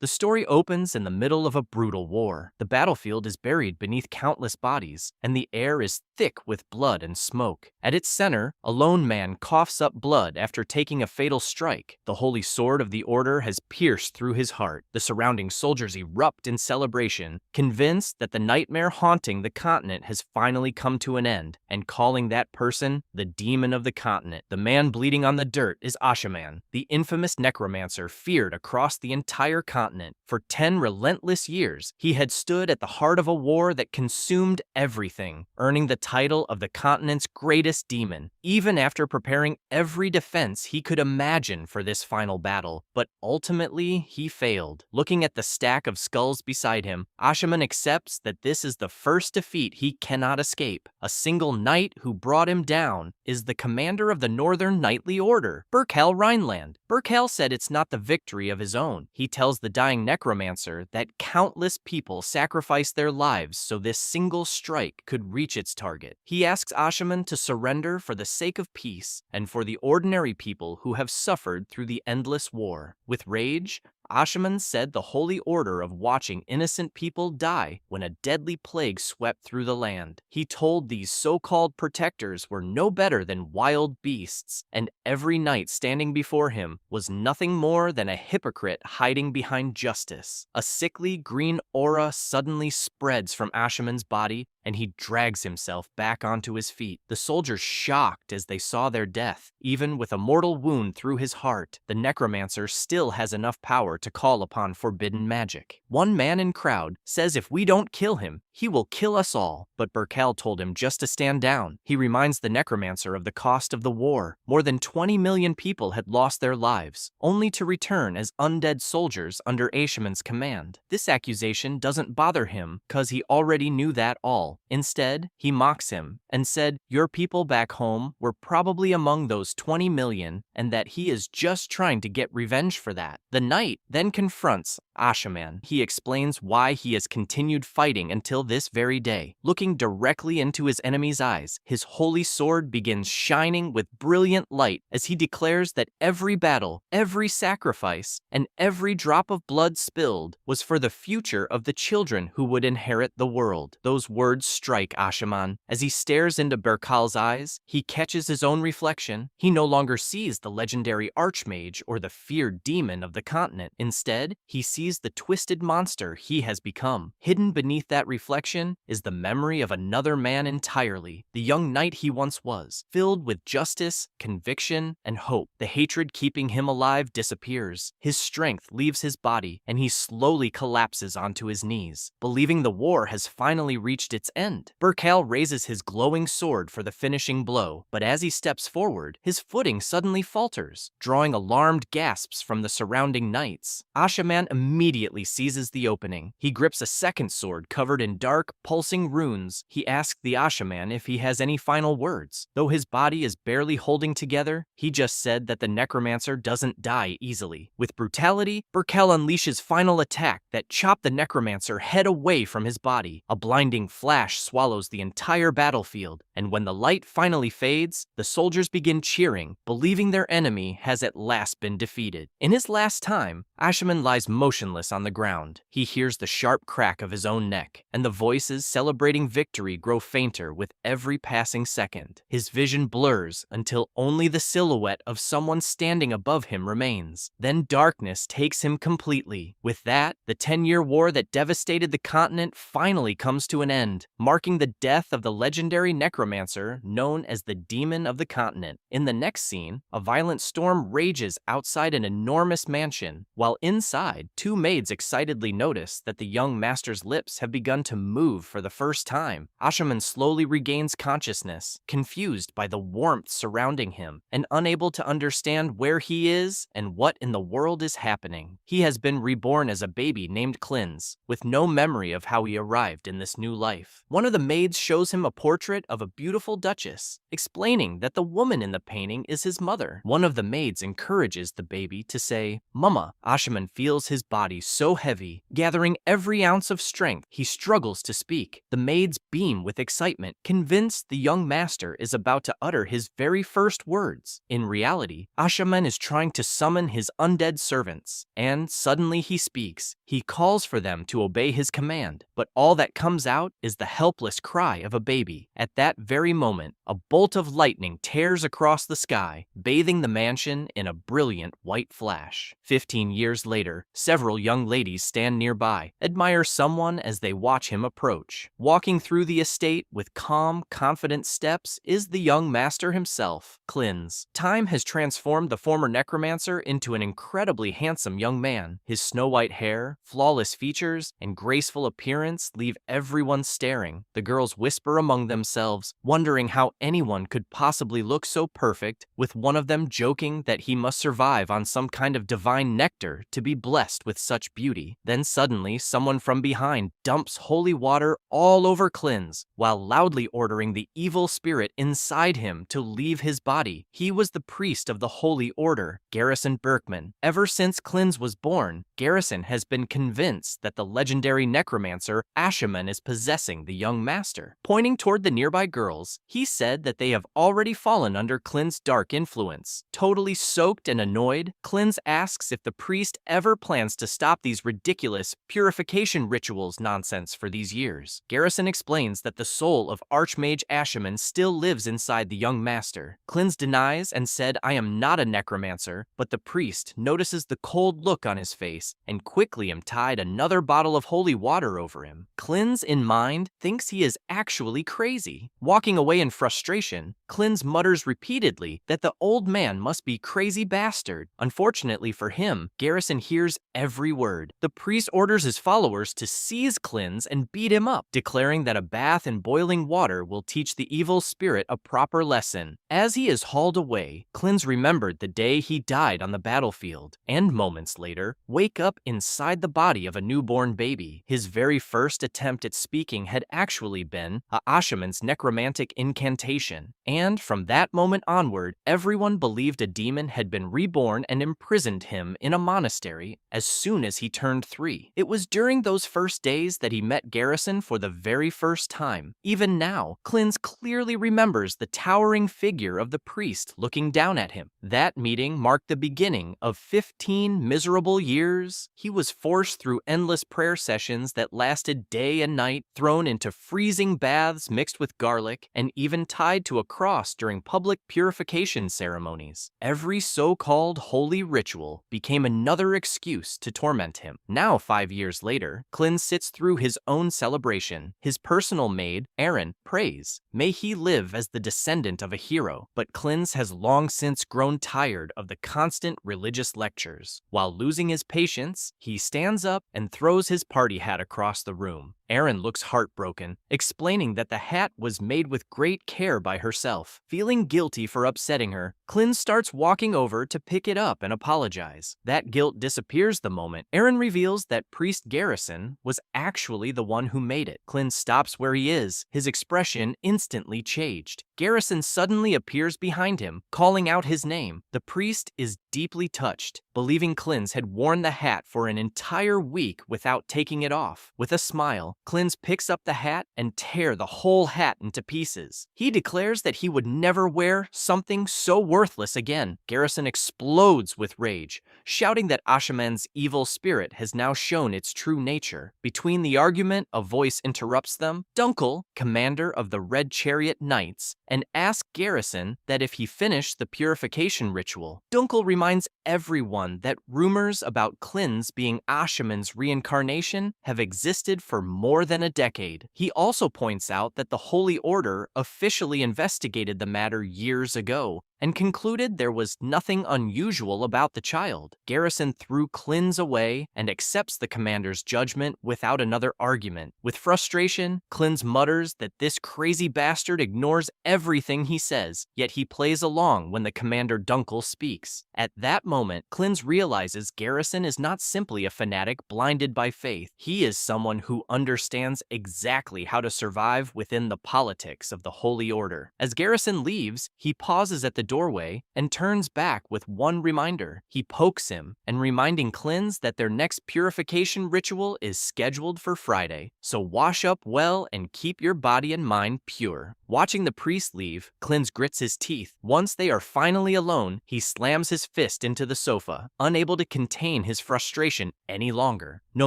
The story opens in the middle of a brutal war. The battlefield is buried beneath countless bodies, and the air is thick with blood and smoke. At its center, a lone man coughs up blood after taking a fatal strike. The holy sword of the Order has pierced through his heart. The surrounding soldiers erupt in celebration, convinced that the nightmare haunting the continent has finally come to an end, and calling that person the demon of the continent. The man bleeding on the dirt is Ashaman, the infamous necromancer feared across the entire continent. For 10 relentless years, he had stood at the heart of a war that consumed everything, earning the title of the continent's greatest demon, even after preparing every defense he could imagine for this final battle. But ultimately, he failed. Looking at the stack of skulls beside him, Ashaman accepts that this is the first defeat he cannot escape. A single knight who brought him down is the commander of the Northern Knightly Order, Burkhal Rhineland. Burkhal said it's not the victory of his own. He tells the dying necromancer that countless people sacrificed their lives so this single strike could reach its target. He asks Ashaman to surrender for the sake of peace and for the ordinary people who have suffered through the endless war. With rage, Ashaman said the holy order of watching innocent people die when a deadly plague swept through the land. He told these so-called protectors were no better than wild beasts, and every knight standing before him was nothing more than a hypocrite hiding behind justice. A sickly green aura suddenly spreads from Ashaman's body, and he drags himself back onto his feet. The soldiers shocked as they saw their death. Even with a mortal wound through his heart, the necromancer still has enough power to call upon forbidden magic. One man in crowd says if we don't kill him, he will kill us all, but Burkhal told him just to stand down. He reminds the necromancer of the cost of the war. More than 20 million people had lost their lives, only to return as undead soldiers under Ashaman's command. This accusation doesn't bother him, cause he already knew that all. Instead, he mocks him and said your people back home were probably among those 20 million and that he is just trying to get revenge for that. The knight then confronts Ashaman. He explains why he has continued fighting until this very day. Looking directly into his enemy's eyes, his holy sword begins shining with brilliant light as he declares that every battle, every sacrifice, and every drop of blood spilled was for the future of the children who would inherit the world. Those words strike Ashaman. As he stares into Burkhal's eyes, he catches his own reflection. He no longer sees the legendary archmage or the feared demon of the continent. Instead, he sees the twisted monster he has become. Hidden beneath that reflection is the memory of another man entirely, the young knight he once was, filled with justice, conviction, and hope. The hatred keeping him alive disappears. His strength leaves his body, and he slowly collapses onto his knees, believing the war has finally reached its end. Burkhal raises his glowing sword for the finishing blow, but as he steps forward, his footing suddenly falters, drawing alarmed gasps from the surrounding knights. Ashaman immediately seizes the opening. He grips a second sword covered in dark, pulsing runes. He asks the Ashaman if he has any final words. Though his body is barely holding together, he just said that the necromancer doesn't die easily. With brutality, Burkhal unleashes final attack that chopped the necromancer head away from his body. A blinding flash swallows the entire battlefield, and when the light finally fades, the soldiers begin cheering, believing their enemy has at last been defeated. In his last time, Ashaman lies motionless on the ground. He hears the sharp crack of his own neck, and the voices celebrating victory grow fainter with every passing second. His vision blurs until only the silhouette of someone standing above him remains. Then darkness takes him completely. With that, the 10-year war that devastated the continent finally comes to an end, marking the death of the legendary necromancer known as the Demon of the Continent. In the next scene, a violent storm rages outside an enormous mansion. While inside, two maids excitedly notice that the young master's lips have begun to move for the first time. Ashaman slowly regains consciousness, confused by the warmth surrounding him, and unable to understand where he is and what in the world is happening. He has been reborn as a baby named Klins, with no memory of how he arrived in this new life. One of the maids shows him a portrait of a beautiful duchess, explaining that the woman in the painting is his mother. One of the maids encourages the baby to say, "Mama." Ashaman feels his body so heavy, gathering every ounce of strength, he struggles to speak. The maids beam with excitement, convinced the young master is about to utter his very first words. In reality, Ashaman is trying to summon his undead servants, and suddenly he speaks. He calls for them to obey his command, but all that comes out is the helpless cry of a baby. At that very moment, a bolt of lightning tears across the sky, bathing the mansion in a brilliant white flash. 15 years later, several young ladies stand nearby, admire someone as they watch him approach. Walking through the estate with calm, confident steps is the young master himself, Cleanse. Time has transformed the former necromancer into an incredibly handsome young man. His snow-white hair, flawless features, and graceful appearance leave everyone staring. The girls whisper among themselves, wondering how anyone could possibly look so perfect, with one of them joking that he must survive on some kind of divine nectar to be blessed with such beauty. Then suddenly, someone from behind dumps holy water all over Cleanse, while loudly ordering the evil spirit inside him to leave his body. He was the priest of the Holy Order, Garrison Berkman. Ever since Cleanse was born, Garrison has been convinced that the legendary necromancer Ashaman is possessing the young master. Pointing toward the nearby girls, he said that they have already fallen under Cleanse's dark influence. Totally soaked and annoyed, Cleanse asks if the priest ever plans to stop these ridiculous purification rituals nonsense for these years. Garrison explains that the soul of Archmage Ashaman still lives inside the young master. Cleanse denies and said, "I am not a necromancer," but the priest notices the cold look on his face and quickly tied another bottle of holy water over him. Cleanse, in mind, thinks he is actually crazy. Walking away in frustration, Cleanse mutters repeatedly that the old man must be crazy bastard. Unfortunately for him, Garrison hears every word. The priest orders his followers to seize Cleanse and beat him up, declaring that a bath in boiling water will teach the evil spirit a proper lesson. As he is hauled away, Cleanse remembered the day he died on the battlefield, and moments later, wake up inside the body of a newborn baby. His very first attempt at speaking had actually been Ashaman's necromantic incantation, and from that moment onward, everyone believed a demon had been reborn and imprisoned him in a monastery as soon as he turned 3. It was during those first days that he met Garrison for the very first time. Even now, Cleanse clearly remembers the towering figure of the priest looking down at him. That meeting marked the beginning of 15 miserable years. He was forced through endless prayer sessions that lasted day and night, thrown into freezing baths mixed with garlic, and even tied to a cross during public purification ceremonies. Every so-called holy ritual became another excuse to torment him. Now, 5 years later, Cleanse sits through his own celebration. His personal maid, Aaron, prays, "May he live as the descendant of a hero." But Cleanse has long since grown tired of the constant religious lectures. While losing his patience, he stands up and throws his party hat across the room. Aaron looks heartbroken, explaining that the hat was made with great care by herself. Feeling guilty for upsetting her, Cleanse starts walking over to pick it up and apologize. That guilt disappears the moment Aaron reveals that Priest Garrison was actually the one who made it. Cleanse stops where he is, his expression instantly changed. Garrison suddenly appears behind him, calling out his name. The priest is deeply touched, believing Cleanse had worn the hat for an entire week without taking it off. With a smile, Cleanse picks up the hat and tears the whole hat into pieces. He declares that he would never wear something so worthless again. Garrison explodes with rage, shouting that Ashaman's evil spirit has now shown its true nature. Between the argument, a voice interrupts them. Dunkel, commander of the Red Chariot Knights, and asks Garrison that if he finished the purification ritual. Dunkel reminds everyone that rumors about Cleanse being Ashaman's reincarnation have existed for more than a decade. He also points out that the Holy Order officially investigated the matter years ago and concluded there was nothing unusual about the child. Garrison threw Cleanse away and accepts the commander's judgment without another argument. With frustration, Cleanse mutters that this crazy bastard ignores everything he says, yet he plays along when the commander Dunkel speaks. At that moment, Cleanse realizes Garrison is not simply a fanatic blinded by faith. He is someone who understands exactly how to survive within the politics of the Holy Order. As Garrison leaves, he pauses at the doorway and turns back with one reminder. He pokes him and reminding Clins that their next purification ritual is scheduled for Friday. So wash up well and keep your body and mind pure. Watching the priest leave, Clins grits his teeth. Once they are finally alone, he slams his fist into the sofa, unable to contain his frustration any longer. No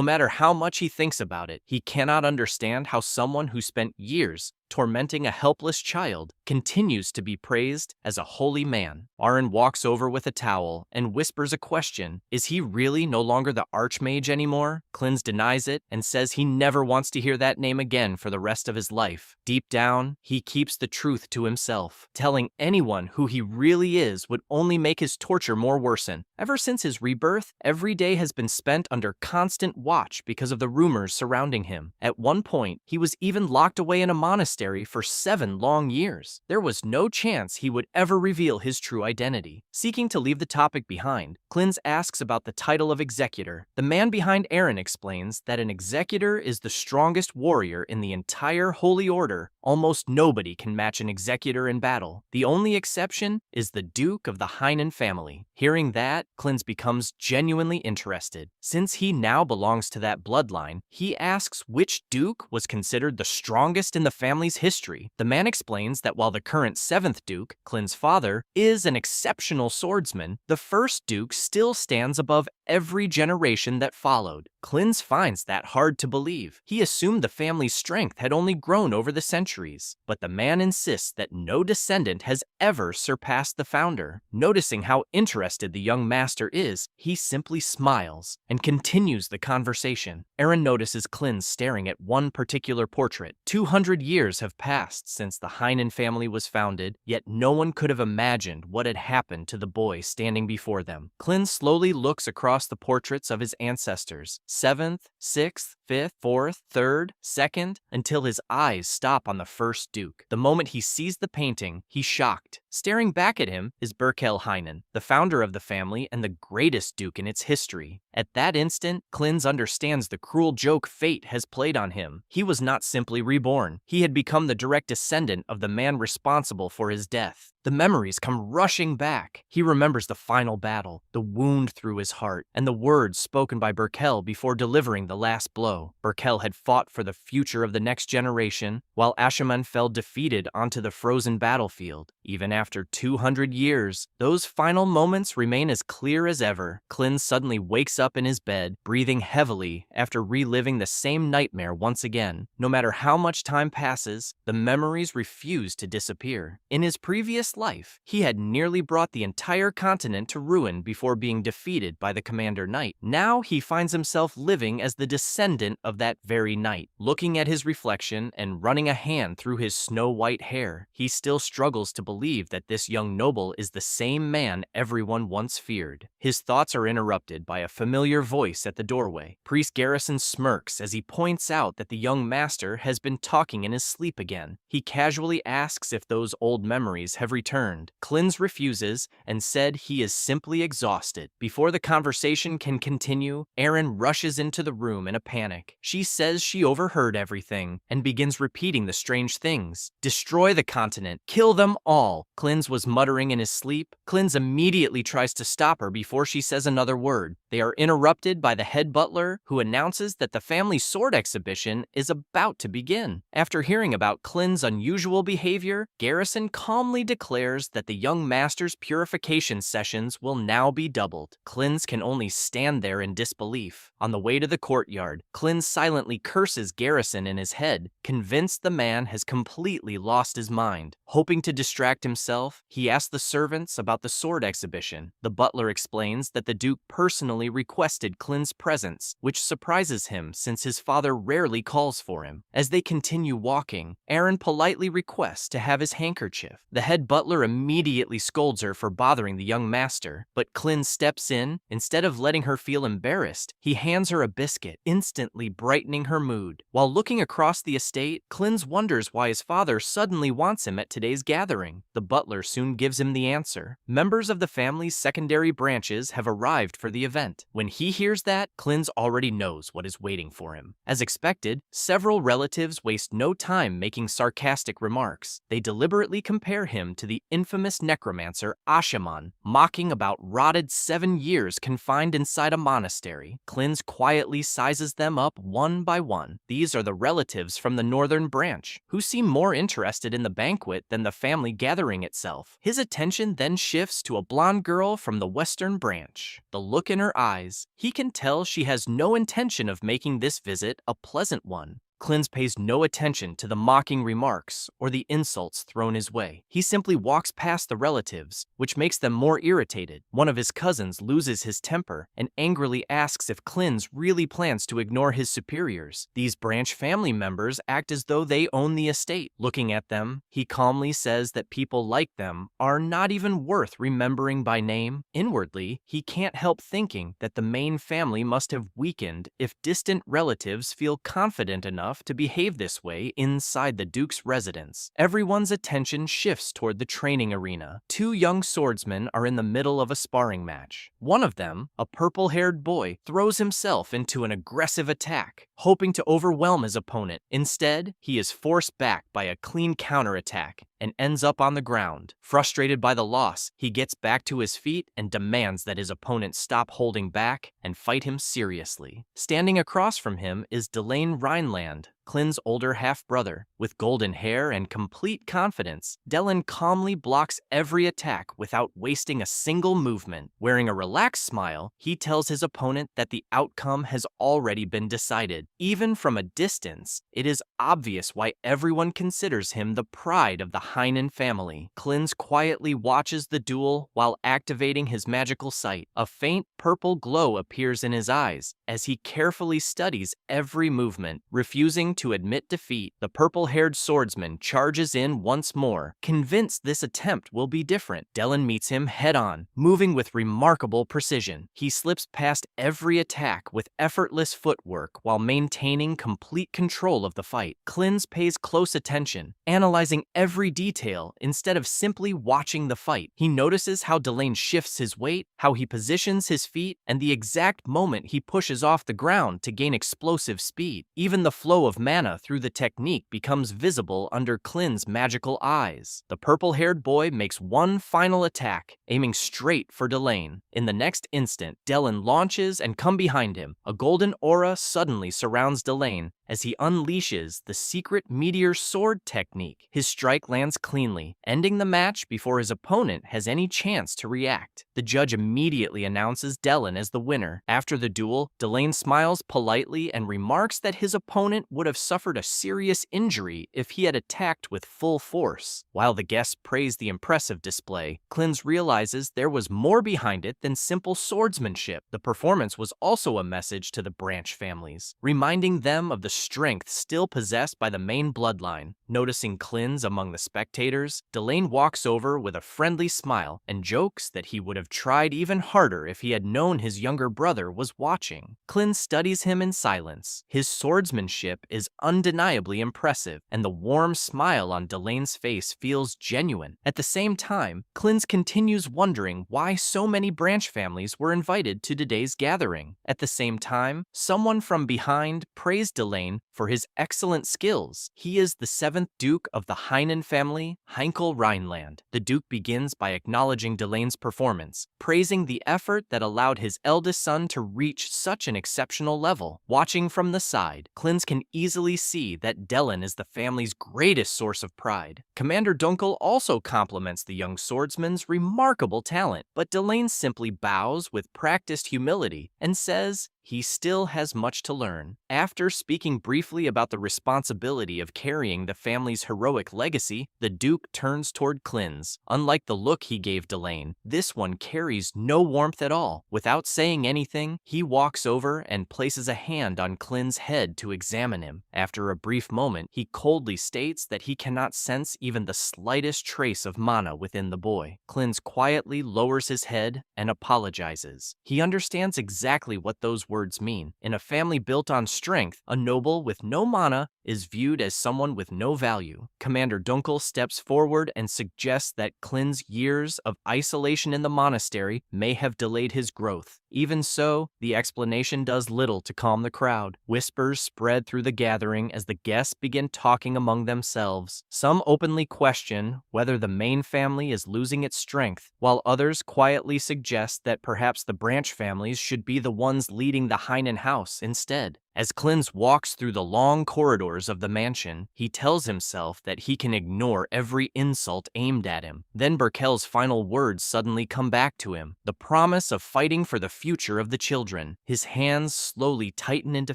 matter how much he thinks about it, he cannot understand how someone who spent years tormenting a helpless child continues to be praised as a holy man. Aaron walks over with a towel and whispers a question. Is he really no longer the Archmage anymore? Clins denies it and says he never wants to hear that name again for the rest of his life. Deep down, he keeps the truth to himself. Telling anyone who he really is would only make his torture more worsen. Ever since his rebirth, every day has been spent under constant watch because of the rumors surrounding him. At one point, he was even locked away in a monastery for 7 long years. There was no chance he would ever reveal his true identity. Seeking to leave the topic behind, Clins asks about the title of executor. The man behind Aaron explains that an executor is the strongest warrior in the entire Holy Order. Almost nobody can match an executor in battle. The only exception is the Duke of the Heinen family. Hearing that, Clins becomes genuinely interested. Since he now belongs to that bloodline, he asks which Duke was considered the strongest in the family's history. The man explains that while the current 7th Duke, Clins' father, is an exceptional swordsman, the first Duke still stands above every generation that followed. Clins finds that hard to believe. He assumed the family's strength had only grown over the centuries, but the man insists that no descendant has ever surpassed the founder. Noticing how interested the young master is, he simply smiles and continues the conversation. Aaron notices Clins staring at one particular portrait. 200 years have passed since the Heinen family was founded, yet no one could have imagined what had happened to the boy standing before them. Clins slowly looks across the portraits of his ancestors, 7th, 6th, 5th, 4th, 3rd, 2nd, until his eyes stop on the first Duke. The moment he sees the painting, he's shocked. Staring back at him is Berkel Heinen, the founder of the family and the greatest Duke in its history. At that instant, Clins understands the cruel joke fate has played on him. He was not simply reborn. He had become the direct descendant of the man responsible for his death. The memories come rushing back. He remembers the final battle, the wound through his heart, and the words spoken by Berkel before delivering the last blow. Berkel had fought for the future of the next generation, while Ashaman fell defeated onto the frozen battlefield. Even after 200 years, those final moments remain as clear as ever. Clins suddenly wakes up in his bed, breathing heavily after reliving the same nightmare once again. No matter how much time passes, the memories refuse to disappear. In his previous life, he had nearly brought the entire continent to ruin before being defeated by the Commander Knight. Now he finds himself living as the descendant of that very knight. Looking at his reflection and running a hand through his snow-white hair, he still struggles to believe that this young noble is the same man everyone once feared. His thoughts are interrupted by a familiar voice at the doorway. Priest Garrison smirks as he points out that the young master has been talking in his sleep again. He casually asks if those old memories have returned. Clins refuses and said he is simply exhausted. Before the conversation can continue, Aaron rushes into the room in a panic. She says she overheard everything and begins repeating the strange things. Destroy the continent. Kill them all, Clins was muttering in his sleep. Clins immediately tries to stop her before she says another word. They are interrupted by the head butler, who announces that the family sword exhibition is about to begin. After hearing about Clins' unusual behavior, Garrison calmly declares that the young master's purification sessions will now be doubled. Clins can only stand there in disbelief. On the way to the courtyard, Clins silently curses Garrison in his head, convinced the man has completely lost his mind. Hoping to distract himself, he asks the servants about the sword exhibition. The butler explains that the Duke personally requested Clins' presence, which surprises him since his father rarely calls for him. As they continue walking, Aaron politely requests to have his handkerchief. The head butler immediately scolds her for bothering the young master, but Clins steps in. Instead of letting her feel embarrassed, he hands her a biscuit, instantly brightening her mood. While looking across the estate, Clins wonders why his father suddenly wants him at today's gathering. The butler soon gives him the answer. Members of the family's secondary branches have arrived for the event. When he hears that, Klins already knows what is waiting for him. As expected, several relatives waste no time making sarcastic remarks. They deliberately compare him to the infamous necromancer Ashaman, mocking about rotted 7 years confined inside a monastery. Klins quietly sizes them up one by one. These are the relatives from the northern branch, who seem more interested in the banquet than the family gathering itself. His attention then shifts to a blonde girl from the western branch. The look in her eyes, he can tell she has no intention of making this visit a pleasant one. Klins pays no attention to the mocking remarks or the insults thrown his way. He simply walks past the relatives, which makes them more irritated. One of his cousins loses his temper and angrily asks if Klins really plans to ignore his superiors. These branch family members act as though they own the estate. Looking at them, he calmly says that people like them are not even worth remembering by name. Inwardly, he can't help thinking that the main family must have weakened if distant relatives feel confident enough to behave this way inside the Duke's residence. Everyone's attention shifts toward the training arena. 2 young swordsmen are in the middle of a sparring match. One of them, a purple-haired boy, throws himself into an aggressive attack, hoping to overwhelm his opponent. Instead, he is forced back by a clean counterattack and ends up on the ground. Frustrated by the loss, he gets back to his feet and demands that his opponent stop holding back and fight him seriously. Standing across from him is Delane Rhineland, Klins' older half-brother. With golden hair and complete confidence, Delin calmly blocks every attack without wasting a single movement. Wearing a relaxed smile, he tells his opponent that the outcome has already been decided. Even from a distance, it is obvious why everyone considers him the pride of the Heinen family. Klins quietly watches the duel while activating his magical sight. A faint purple glow appears in his eyes as he carefully studies every movement. Refusing to admit defeat, the purple-haired swordsman charges in once more, convinced this attempt will be different. Delin meets him head-on, moving with remarkable precision. He slips past every attack with effortless footwork while maintaining complete control of the fight. Klins pays close attention, analyzing every detail instead of simply watching the fight. He notices how Delane shifts his weight, how he positions his feet, and the exact moment he pushes off the ground to gain explosive speed. Even the flow of mana through the technique becomes visible under Klins' magical eyes. The purple-haired boy makes one final attack, aiming straight for Delane. In the next instant, Delin launches and comes behind him. A golden aura suddenly surrounds Delane as he unleashes the secret meteor sword technique. His strike lands cleanly, ending the match before his opponent has any chance to react. The judge immediately announces Delin as the winner. After the duel, Delane smiles politely and remarks that his opponent would have suffered a serious injury if he had attacked with full force. While the guests praise the impressive display, Klins realizes there was more behind it than simple swordsmanship. The performance was also a message to the branch families, reminding them of the strength still possessed by the main bloodline. Noticing Klins among the spectators, Delane walks over with a friendly smile and jokes that he would have tried even harder if he had known his younger brother was watching. Klins studies him in silence. His swordsmanship is undeniably impressive, and the warm smile on Delane's face feels genuine. At the same time, Klins continues wondering why so many branch families were invited to today's gathering. At the same time, someone from behind praised Delane for his excellent skills. He is the 7th Duke of the Heinen family, Heinkel Rhineland. The Duke begins by acknowledging Delane's performance, praising the effort that allowed his eldest son to reach such an exceptional level. Watching from the side, Klins can easily see that Delin is the family's greatest source of pride. Commander Dunkel also compliments the young swordsman's remarkable talent, but Delane simply bows with practiced humility and says he still has much to learn. After speaking briefly about the responsibility of carrying the family's heroic legacy, the Duke turns toward Klins. Unlike the look he gave Delane, this one carries no warmth at all. Without saying anything, he walks over and places a hand on Klins' head to examine him. After a brief moment, he coldly states that he cannot sense even the slightest trace of mana within the boy. Klins quietly lowers his head and apologizes. He understands exactly what those words mean. In a family built on strength, a noble with with no mana is viewed as someone with no value. Commander Dunkel steps forward and suggests that Klin's years of isolation in the monastery may have delayed his growth. Even so, the explanation does little to calm the crowd. Whispers spread through the gathering as the guests begin talking among themselves. Some openly question whether the main family is losing its strength, while others quietly suggest that perhaps the branch families should be the ones leading the Heinen house instead. As Klins walks through the long corridors of the mansion, he tells himself that he can ignore every insult aimed at him. Then Berkel's final words suddenly come back to him, the promise of fighting for the future of the children. His hands slowly tighten into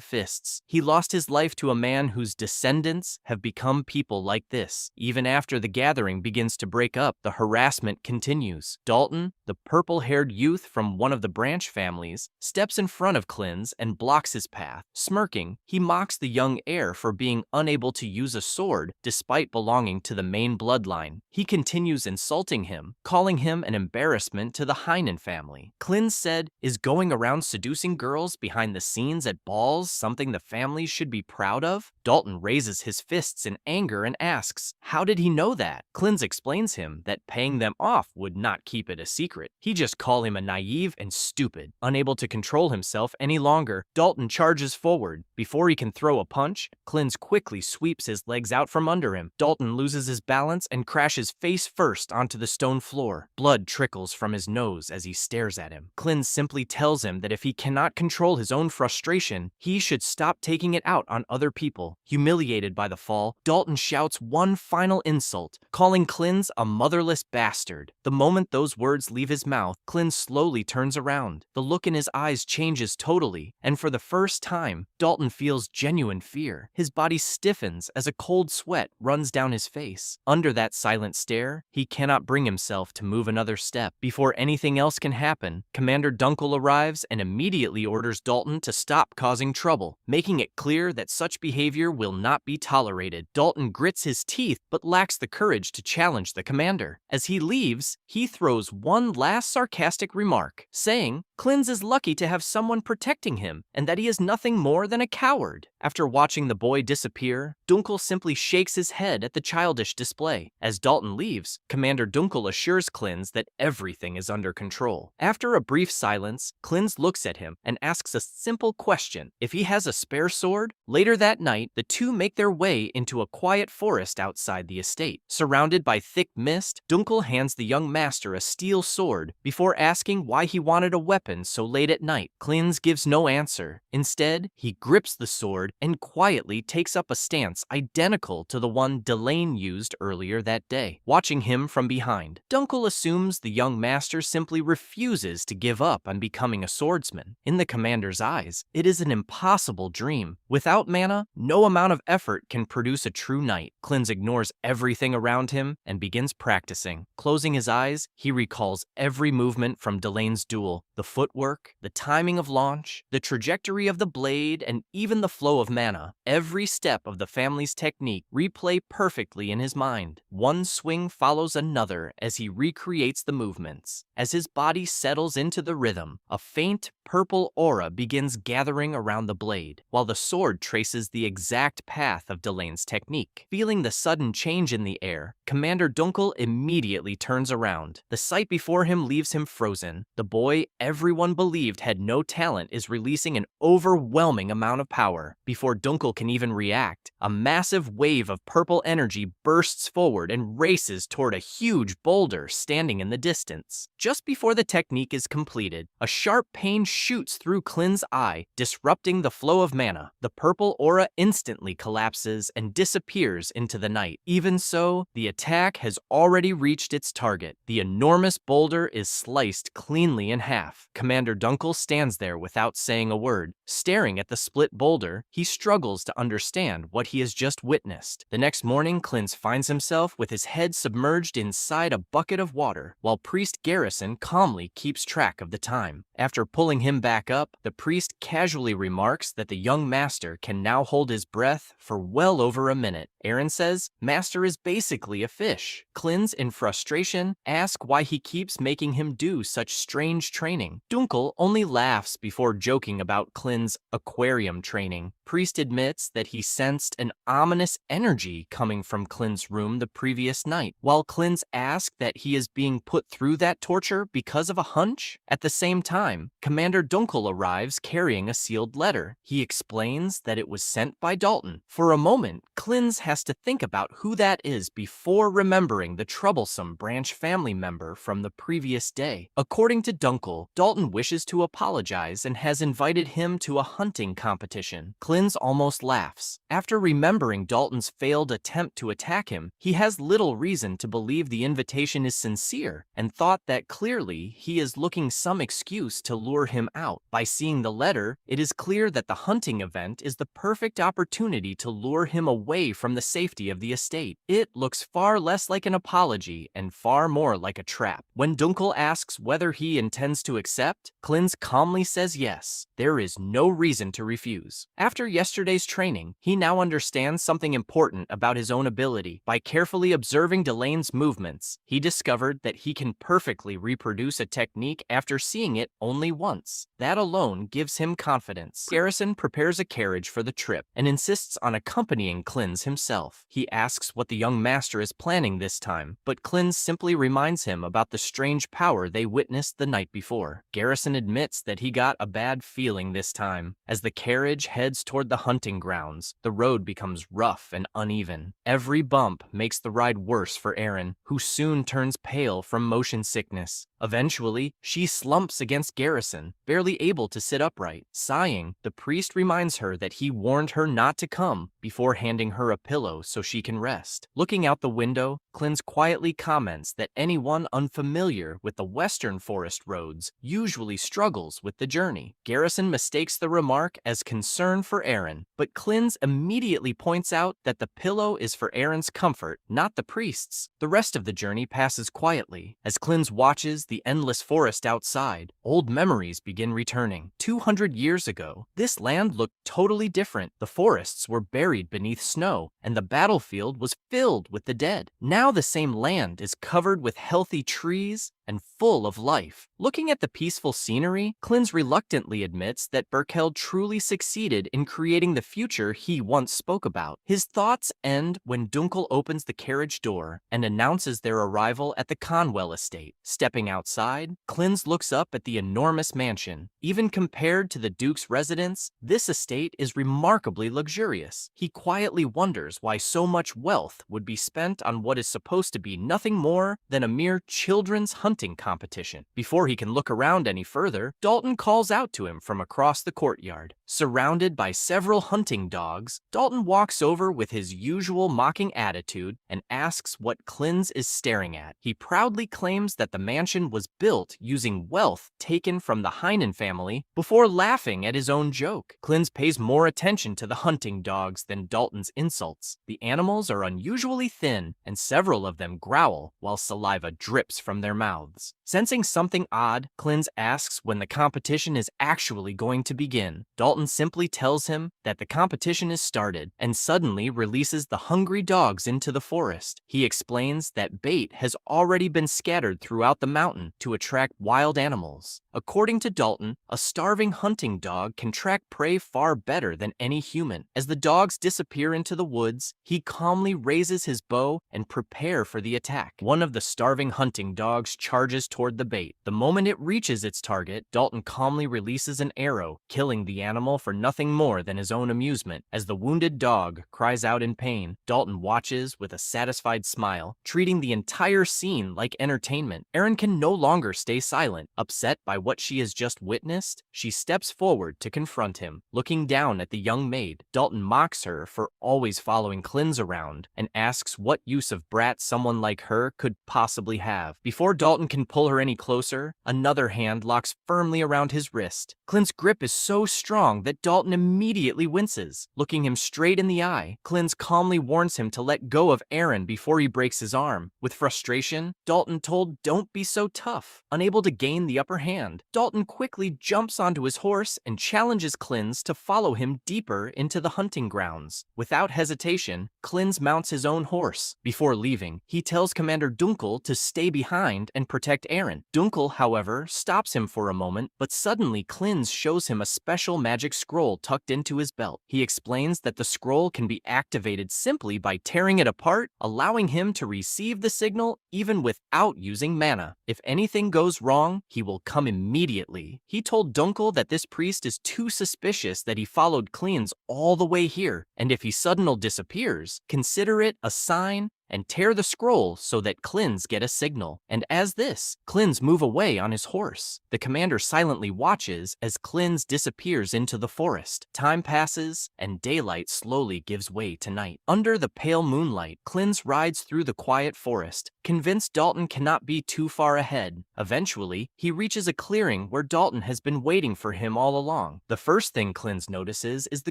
fists. He lost his life to a man whose descendants have become people like this. Even after the gathering begins to break up, the harassment continues. Dalton, the purple-haired youth from one of the branch families, steps in front of Klins and blocks his path. Smirking, he mocks the young heir for being unable to use a sword despite belonging to the main bloodline. He continues insulting him, calling him an embarrassment to the Heinen family. Klins said, "Is going around seducing girls behind the scenes at balls something the family should be proud of?" Dalton raises his fists in anger and asks, how did he know that? Klins explains him that paying them off would not keep it a secret. He just call him a naive and stupid. Unable to control himself any longer, Dalton charges forward. Before he can throw a punch, Klins quickly sweeps his legs out from under him. Dalton loses his balance and crashes face first onto the stone floor. Blood trickles from his nose as he stares at him. Klins simply tells him that if he cannot control his own frustration, he should stop taking it out on other people. Humiliated by the fall, Dalton shouts one final insult, calling Klins a motherless bastard. The moment those words leave his mouth, Klins slowly turns around. The look in his eyes changes totally, and for the first time, Dalton feels genuine fear. His body stiffens as a cold sweat runs down his face. Under that silent stare, he cannot bring himself to move another step. Before anything else can happen, Commander Dunkel arrives and immediately orders Dalton to stop causing trouble, making it clear that such behavior will not be tolerated. Dalton grits his teeth but lacks the courage to challenge the commander. As he leaves, he throws one last sarcastic remark, saying Klins is lucky to have someone protecting him and that he is nothing more than a coward. After watching the boy disappear, Dunkel simply shakes his head at the childish display. As Dalton leaves, Commander Dunkel assures Klins that everything is under control. After a brief silence, Klins looks at him and asks a simple question, if he has a spare sword. Later that night, the two make their way into a quiet forest outside the estate. Surrounded by thick mist, Dunkel hands the young master a steel sword before asking why he wanted a weapon so late at night. Klins gives no answer. Instead, he grips the sword and quietly takes up a stance identical to the one Delane used earlier that day, watching him from behind. Dunkel assumes the young master simply refuses to give up on becoming a swordsman. In the commander's eyes, it is an impossible dream. Without mana, no amount of effort can produce a true knight. Klins ignores everything around him and begins practicing. Closing his eyes, he recalls every movement from Delane's duel, the footwork, the timing of launch, the trajectory of the blade, and even the flow of mana. Every step of the family's technique replay perfectly in his mind. One swing follows another as he recreates the movements. As his body settles into the rhythm, a faint purple aura begins gathering around the blade, while the sword traces the exact path of Delane's technique. Feeling the sudden change in the air, Commander Dunkel immediately turns around. The sight before him leaves him frozen. The boy everyone believed had no talent is releasing an overwhelming amount of power. Before Dunkel can even react, a massive wave of purple energy bursts forward and races toward a huge boulder standing in the distance. Just before the technique is completed, a sharp pain shoots through Klin's eye, disrupting the flow of mana. The purple aura instantly collapses and disappears into the night. Even so, the attack has already reached its target. The enormous boulder is sliced cleanly in half. Commander Dunkel stands there without saying a word. Staring at the split boulder, he struggles to understand what he has just witnessed. The next morning, Klins finds himself with his head submerged inside a bucket of water, while Priest Garrison Garrison calmly keeps track of the time. After pulling him back up, the priest casually remarks that the young master can now hold his breath for well over a minute. Aaron says master is basically a fish. Klins, in frustration, asks why he keeps making him do such strange training. Dunkel only laughs before joking about Klins' aquarium training. Priest admits that he sensed an ominous energy coming from Klins' room the previous night, while Klins asks that he is being put through that torture because of a hunch. At the same time, Commander Dunkel arrives carrying a sealed letter. He explains that it was sent by Dalton. For a moment, Klins has to think about who that is before remembering the troublesome branch family member from the previous day. According to Dunkel, Dalton wishes to apologize and has invited him to a hunting competition. Klins almost laughs. After remembering Dalton's failed attempt to attack him, he has little reason to believe the invitation is sincere and thought that clearly he is looking some excuse to lure him out. By seeing the letter, it is clear that the hunting event is the perfect opportunity to lure him away from the safety of the estate. It looks far less like an apology and far more like a trap. When Dunkel asks whether he intends to accept, Klins calmly says yes. There is no reason to refuse. After yesterday's training, he now understands something important about his own ability. By carefully observing Delane's movements, he discovered that he can perfectly reproduce a technique after seeing it only once. That alone gives him confidence. Garrison prepares a carriage for the trip and insists on accompanying Klins himself. He asks what the young master is planning this time, but Klins simply reminds him about the strange power they witnessed the night before. Garrison admits that he got a bad feeling this time. As the carriage heads toward the hunting grounds, the road becomes rough and uneven. Every bump makes the ride worse for Erin, who soon turns pale from motion sickness. Eventually, she slumps against Garrison, barely able to sit upright. Sighing, the priest reminds her that he warned her not to come before handing her a pillow so she can rest. Looking out the window, Klins quietly comments that anyone unfamiliar with the western forest roads usually struggles with the journey. Garrison mistakes the remark as concern for Erin, but Klins immediately points out that the pillow is for Erin's comfort, not the priest's. The rest of the journey passes quietly. As Klins watches the endless forest outside, old memories begin returning. 200 years ago, this land looked totally different. The forests were buried beneath snow, and the battlefield was filled with the dead. Now the same land is covered with healthy trees and full of life. Looking at the peaceful scenery, Klins reluctantly admits that Berkel truly succeeded in creating the future he once spoke about. His thoughts end when Dunkel opens the carriage door and announces their arrival at the Conwell estate. Stepping outside, Klins looks up at the enormous mansion. Even compared to the Duke's residence, this estate is remarkably luxurious. He quietly wonders why so much wealth would be spent on what is supposed to be nothing more than a mere children's hunting competition. Before he can look around any further, Dalton calls out to him from across the courtyard. Surrounded by several hunting dogs, Dalton walks over with his usual mocking attitude and asks what Klins is staring at. He proudly claims that the mansion was built using wealth taken from the Heinen family before laughing at his own joke. Klins pays more attention to the hunting dogs than Dalton's insults. The animals are unusually thin, and several of them growl while saliva drips from their mouths. Sensing something odd, Klins asks when the competition is actually going to begin. Dalton simply tells him that the competition is started and suddenly releases the hungry dogs into the forest. He explains that bait has already been scattered throughout the mountain to attract wild animals. According to Dalton, a starving hunting dog can track prey far better than any human. As the dogs disappear into the woods, he calmly raises his bow and prepares for the attack. One of the starving hunting dogs charges toward the bait. The moment it reaches its target, Dalton calmly releases an arrow, killing the animal for nothing more than his own amusement. As the wounded dog cries out in pain, Dalton watches with a satisfied smile, treating the entire scene like entertainment. Erin can no longer stay silent. Upset by what she has just witnessed, she steps forward to confront him. Looking down at the young maid, Dalton mocks her for always following Klins around and asks what use of brat someone like her could possibly have. Before Dalton can pull her any closer, another hand locks firmly around his wrist. Klins' grip is so strong strong that Dalton immediately winces. Looking him straight in the eye, Clins calmly warns him to let go of Aaron before he breaks his arm. With frustration, Dalton told, "Don't be so tough." Unable to gain the upper hand, Dalton quickly jumps onto his horse and challenges Clins to follow him deeper into the hunting grounds. Without hesitation, Clins mounts his own horse. Before leaving, he tells Commander Dunkel to stay behind and protect Aaron. Dunkel, however, stops him for a moment, but suddenly Clins shows him a special magic scroll tucked into his belt. He explains that the scroll can be activated simply by tearing it apart, allowing him to receive the signal even without using mana. If anything goes wrong, he will come immediately. He told Dunkel that this priest is too suspicious that he followed Clins all the way here, and if he suddenly disappears, consider it a sign and tear the scroll so that Clins get a signal. And as this, Clins move away on his horse. The commander silently watches as Clins disappears into the forest. Time passes, and daylight slowly gives way to night. Under the pale moonlight, Clins rides through the quiet forest, convinced Dalton cannot be too far ahead. Eventually, he reaches a clearing where Dalton has been waiting for him all along. The first thing Clins notices is the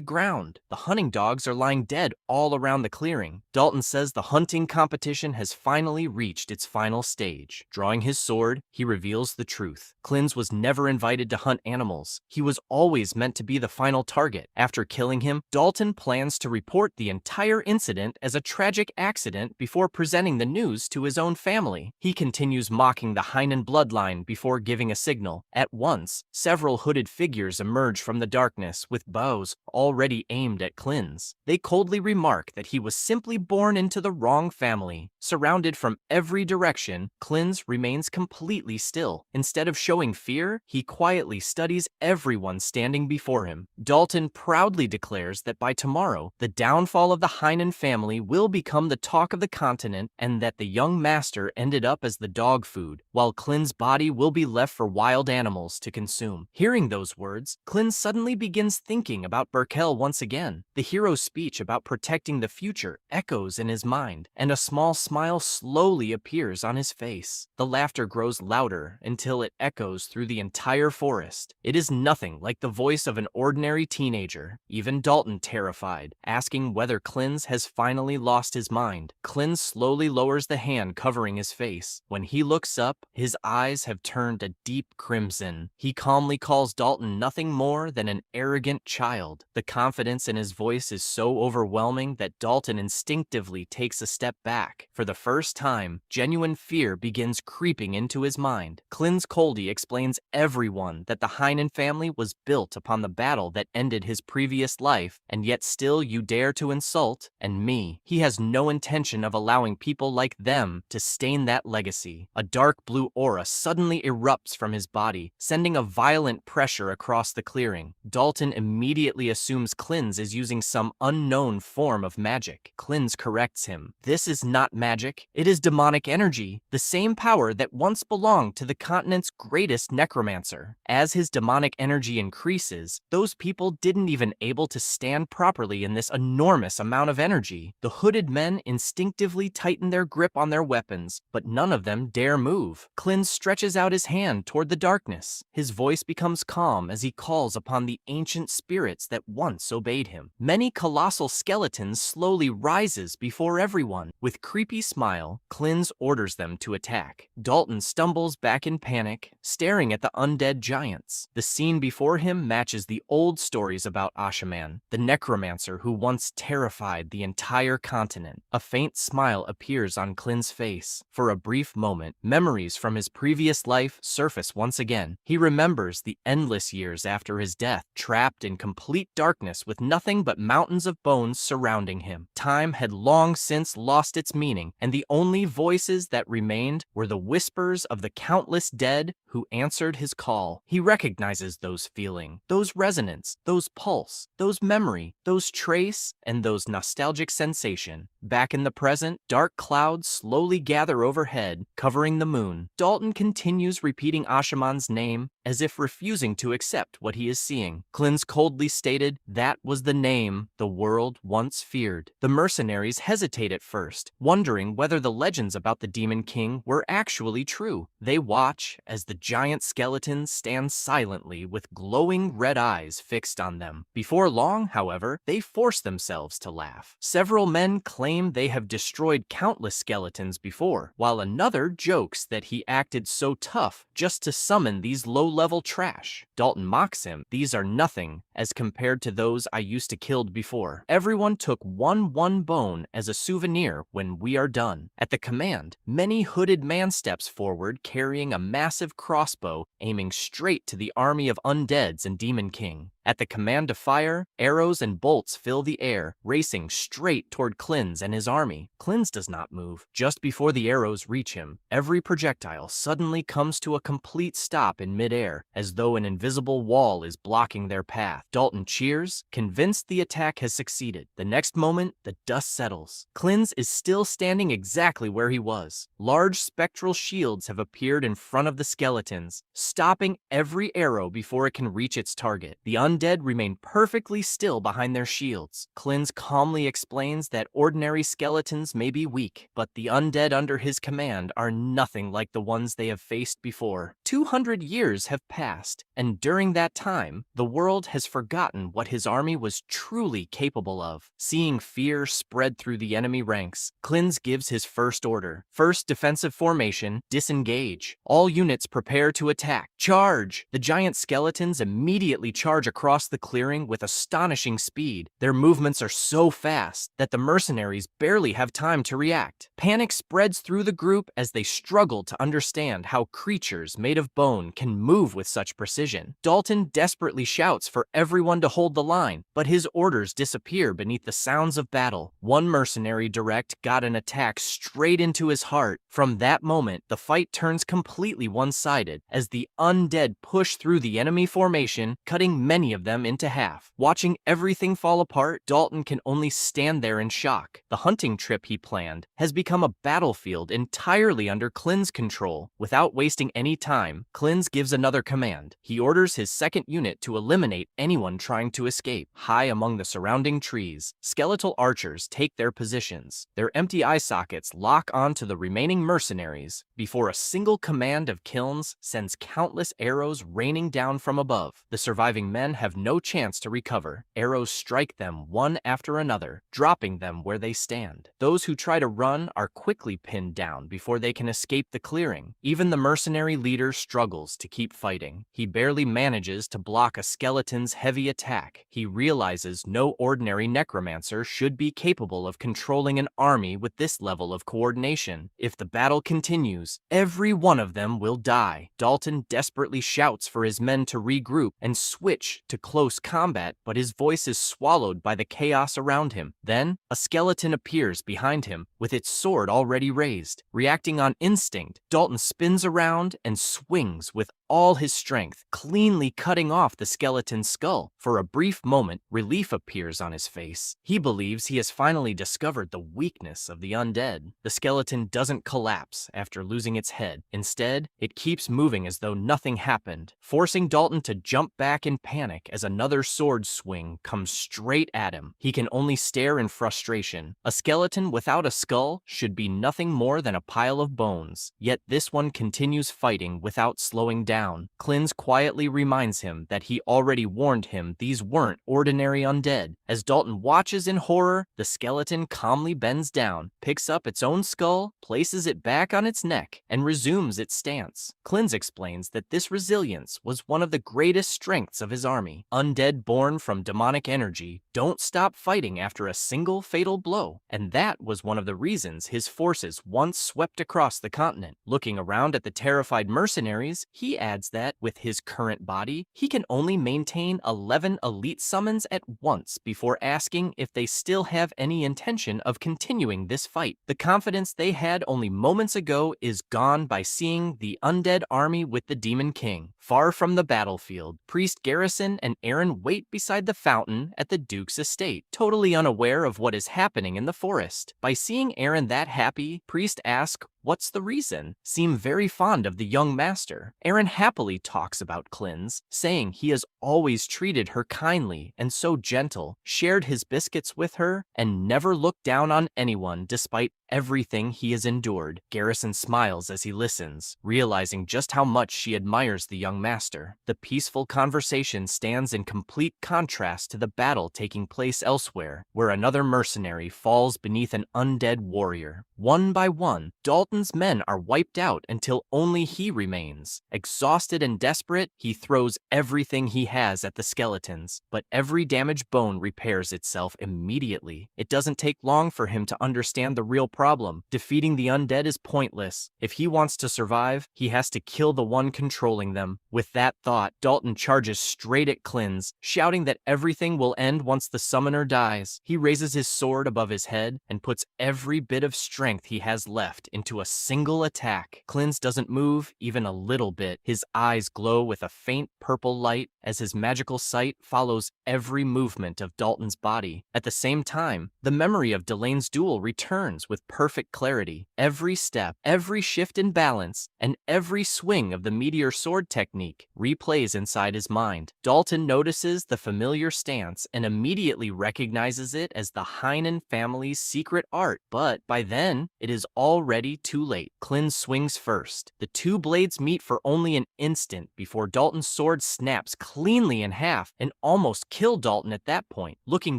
ground. The hunting dogs are lying dead all around the clearing. Dalton says the hunting competition has finally reached its final stage. Drawing his sword, he reveals the truth. Clins was never invited to hunt animals. He was always meant to be the final target. After killing him, Dalton plans to report the entire incident as a tragic accident before presenting the news to his own family. He continues mocking the Heinen bloodline before giving a signal. At once, several hooded figures emerge from the darkness with bows already aimed at Clins. They coldly remark that he was simply born into the wrong family. Surrounded from every direction, Clins remains completely still. Instead of showing fear, he quietly studies everyone standing before him. Dalton proudly declares that by tomorrow, the downfall of the Heinen family will become the talk of the continent and that the young master ended up as the dog food, while Clins' body will be left for wild animals to consume. Hearing those words, Clins suddenly begins thinking about Berkel once again. The hero's speech about protecting the future echoes in his mind, and a small smile slowly appears on his face. The laughter grows louder until it echoes through the entire forest. It is nothing like the voice of an ordinary teenager, even Dalton terrified, asking whether Clins has finally lost his mind. Clins slowly lowers the hand covering his face. When he looks up, his eyes have turned a deep crimson. He calmly calls Dalton nothing more than an arrogant child. The confidence in his voice is so overwhelming that Dalton instinctively takes a step back. For the first time, genuine fear begins creeping into his mind. Clins Coldy explains everyone that the Heinen family was built upon the battle that ended his previous life, and yet still you dare to insult, and me. He has no intention of allowing people like them to stain that legacy. A dark blue aura suddenly erupts from his body, sending a violent pressure across the clearing. Dalton immediately assumes Clins is using some unknown form of magic. Clins corrects him. This is not magic. It is demonic energy, the same power that once belonged to the continent's greatest necromancer. As his demonic energy increases, those people didn't even able to stand properly in this enormous amount of energy. The hooded men instinctively tighten their grip on their weapons, but none of them dare move. Clins stretches out his hand toward the darkness. His voice becomes calm as he calls upon the ancient spirits that once obeyed him. Many colossal skeletons slowly rises before everyone. With creepy smile, Clins orders them to attack. Dalton stumbles back in panic, staring at the undead giants. The scene before him matches the old stories about Ashaman, the necromancer who once terrified the entire continent. A faint smile appears on Clins' face. For a brief moment, memories from his previous life surface once again. He remembers the endless years after his death, trapped in complete darkness with nothing but mountains of bones surrounding him. Time had long since lost its meaning, and the only voices that remained were the whispers of the countless dead who answered his call. He recognizes those feelings, those resonance, those pulse, those memory, those trace, and those nostalgic sensation. Back in the present, dark clouds slowly gather overhead, covering the moon. Dalton continues repeating Ashaman's name as if refusing to accept what he is seeing. Klins coldly stated, "That was the name the world once feared." The mercenaries hesitate at first, wondering whether the legends about the Demon King were actually true. They watch as the giant skeleton stands silently with glowing red eyes fixed on them. Before long, however, they force themselves to laugh. Several men claim they have destroyed countless skeletons before, while another jokes that he acted so tough just to summon these low-level trash. Dalton mocks him, "These are nothing as compared to those I used to kill before. Everyone took one bone as a souvenir when we are done." At the command, many hooded man steps forward carrying a massive crossbow aiming straight to the army of undeads and Demon King. At the command to fire, arrows and bolts fill the air, racing straight toward Klins and his army. Klins does not move. Just before the arrows reach him, every projectile suddenly comes to a complete stop in midair, as though an invisible wall is blocking their path. Dalton cheers, convinced the attack has succeeded. The next moment, the dust settles. Klins is still standing exactly where he was. Large spectral shields have appeared in front of the skeletons, stopping every arrow before it can reach its target. The undead remain perfectly still behind their shields. Klins calmly explains that ordinary skeletons may be weak, but the undead under his command are nothing like the ones they have faced before. 200 years have passed, and during that time, the world has forgotten what his army was truly capable of. Seeing fear spread through the enemy ranks, Klins gives his first order. First defensive formation, disengage. All units prepare to attack. Charge! The giant skeletons immediately charge across the clearing with astonishing speed. Their movements are so fast that the mercenaries barely have time to react. Panic spreads through the group as they struggle to understand how creatures made of bone can move with such precision. Dalton desperately shouts for everyone to hold the line, but his orders disappear beneath the sounds of battle. One mercenary direct got an attack straight into his heart. From that moment, the fight turns completely one-sided as the undead push through the enemy formation, cutting many of them into half. Watching everything fall apart, Dalton can only stand there in shock. The hunting trip he planned has become a battlefield entirely under Klins' control. Without wasting any time, Klins gives another command. He orders his second unit to eliminate anyone trying to escape. High among the surrounding trees, skeletal archers take their positions. Their empty eye sockets lock onto the remaining mercenaries before a single command of kilns sends countless arrows raining down from above. The surviving men have no chance to recover. Arrows strike them one after another, dropping them where they stand. Those who try to run are quickly pinned down before they can escape the clearing. Even the mercenary leader struggles to keep fighting. He barely manages to block a skeleton's heavy attack. He realizes no ordinary necromancer should be capable of controlling an army with this level of coordination. If the battle continues, every one of them will die. Dalton desperately shouts for his men to regroup and switch to close combat, but his voice is swallowed by the chaos around him. Then, a skeleton appears behind him, with its sword already raised. Reacting on instinct, Dalton spins around and swings with all his strength, cleanly cutting off the skeleton's skull. For a brief moment, relief appears on his face. He believes he has finally discovered the weakness of the undead. The skeleton doesn't collapse after losing its head. Instead, it keeps moving as though nothing happened, forcing Dalton to jump back in panic as another sword swing comes straight at him. He can only stare in frustration. A skeleton without a skull should be nothing more than a pile of bones, yet this one continues fighting without slowing down. Klins quietly reminds him that he already warned him these weren't ordinary undead. As Dalton watches in horror, the skeleton calmly bends down, picks up its own skull, places it back on its neck, and resumes its stance. Klins explains that this resilience was one of the greatest strengths of his army. Undead born from demonic energy don't stop fighting after a single fatal blow, and that was one of the reasons his forces once swept across the continent. Looking around at the terrified mercenaries, he adds that, with his current body, he can only maintain 11 elite summons at once before asking if they still have any intention of continuing this fight. The confidence they had only moments ago is gone by seeing the undead army with the Demon King. Far from the battlefield, Priest Garrison and Aaron wait beside the fountain at the Duke's estate, totally unaware of what is happening in the forest. By seeing Aaron that happy, Priest asks What's the reason? Seem very fond of the young master. Aaron happily talks about Clinz, saying he has always treated her kindly and so gentle, shared his biscuits with her, and never looked down on anyone despite everything he has endured. Garrison smiles as he listens, realizing just how much she admires the young master. The peaceful conversation stands in complete contrast to the battle taking place elsewhere, where another mercenary falls beneath an undead warrior. One by one, Dalton's men are wiped out until only he remains. Exhausted and desperate, he throws everything he has at the skeletons, but every damaged bone repairs itself immediately. It doesn't take long for him to understand the real problem. Defeating the undead is pointless. If he wants to survive, he has to kill the one controlling them. With that thought, Dalton charges straight at Clinz, shouting that everything will end once the summoner dies. He raises his sword above his head and puts every bit of strength he has left into a single attack. Clinz doesn't move even a little bit. His eyes glow with a faint purple light as his magical sight follows every movement of Dalton's body. At the same time, the memory of Delane's duel returns with perfect clarity. Every step, every shift in balance, and every swing of the meteor sword technique replays inside his mind. Dalton notices the familiar stance and immediately recognizes it as the Heinen family's secret art, but by then, it is already too late. Clinz swings first. The two blades meet for only an instant before Dalton's sword snaps cleanly in half and almost kills Dalton at that point. Looking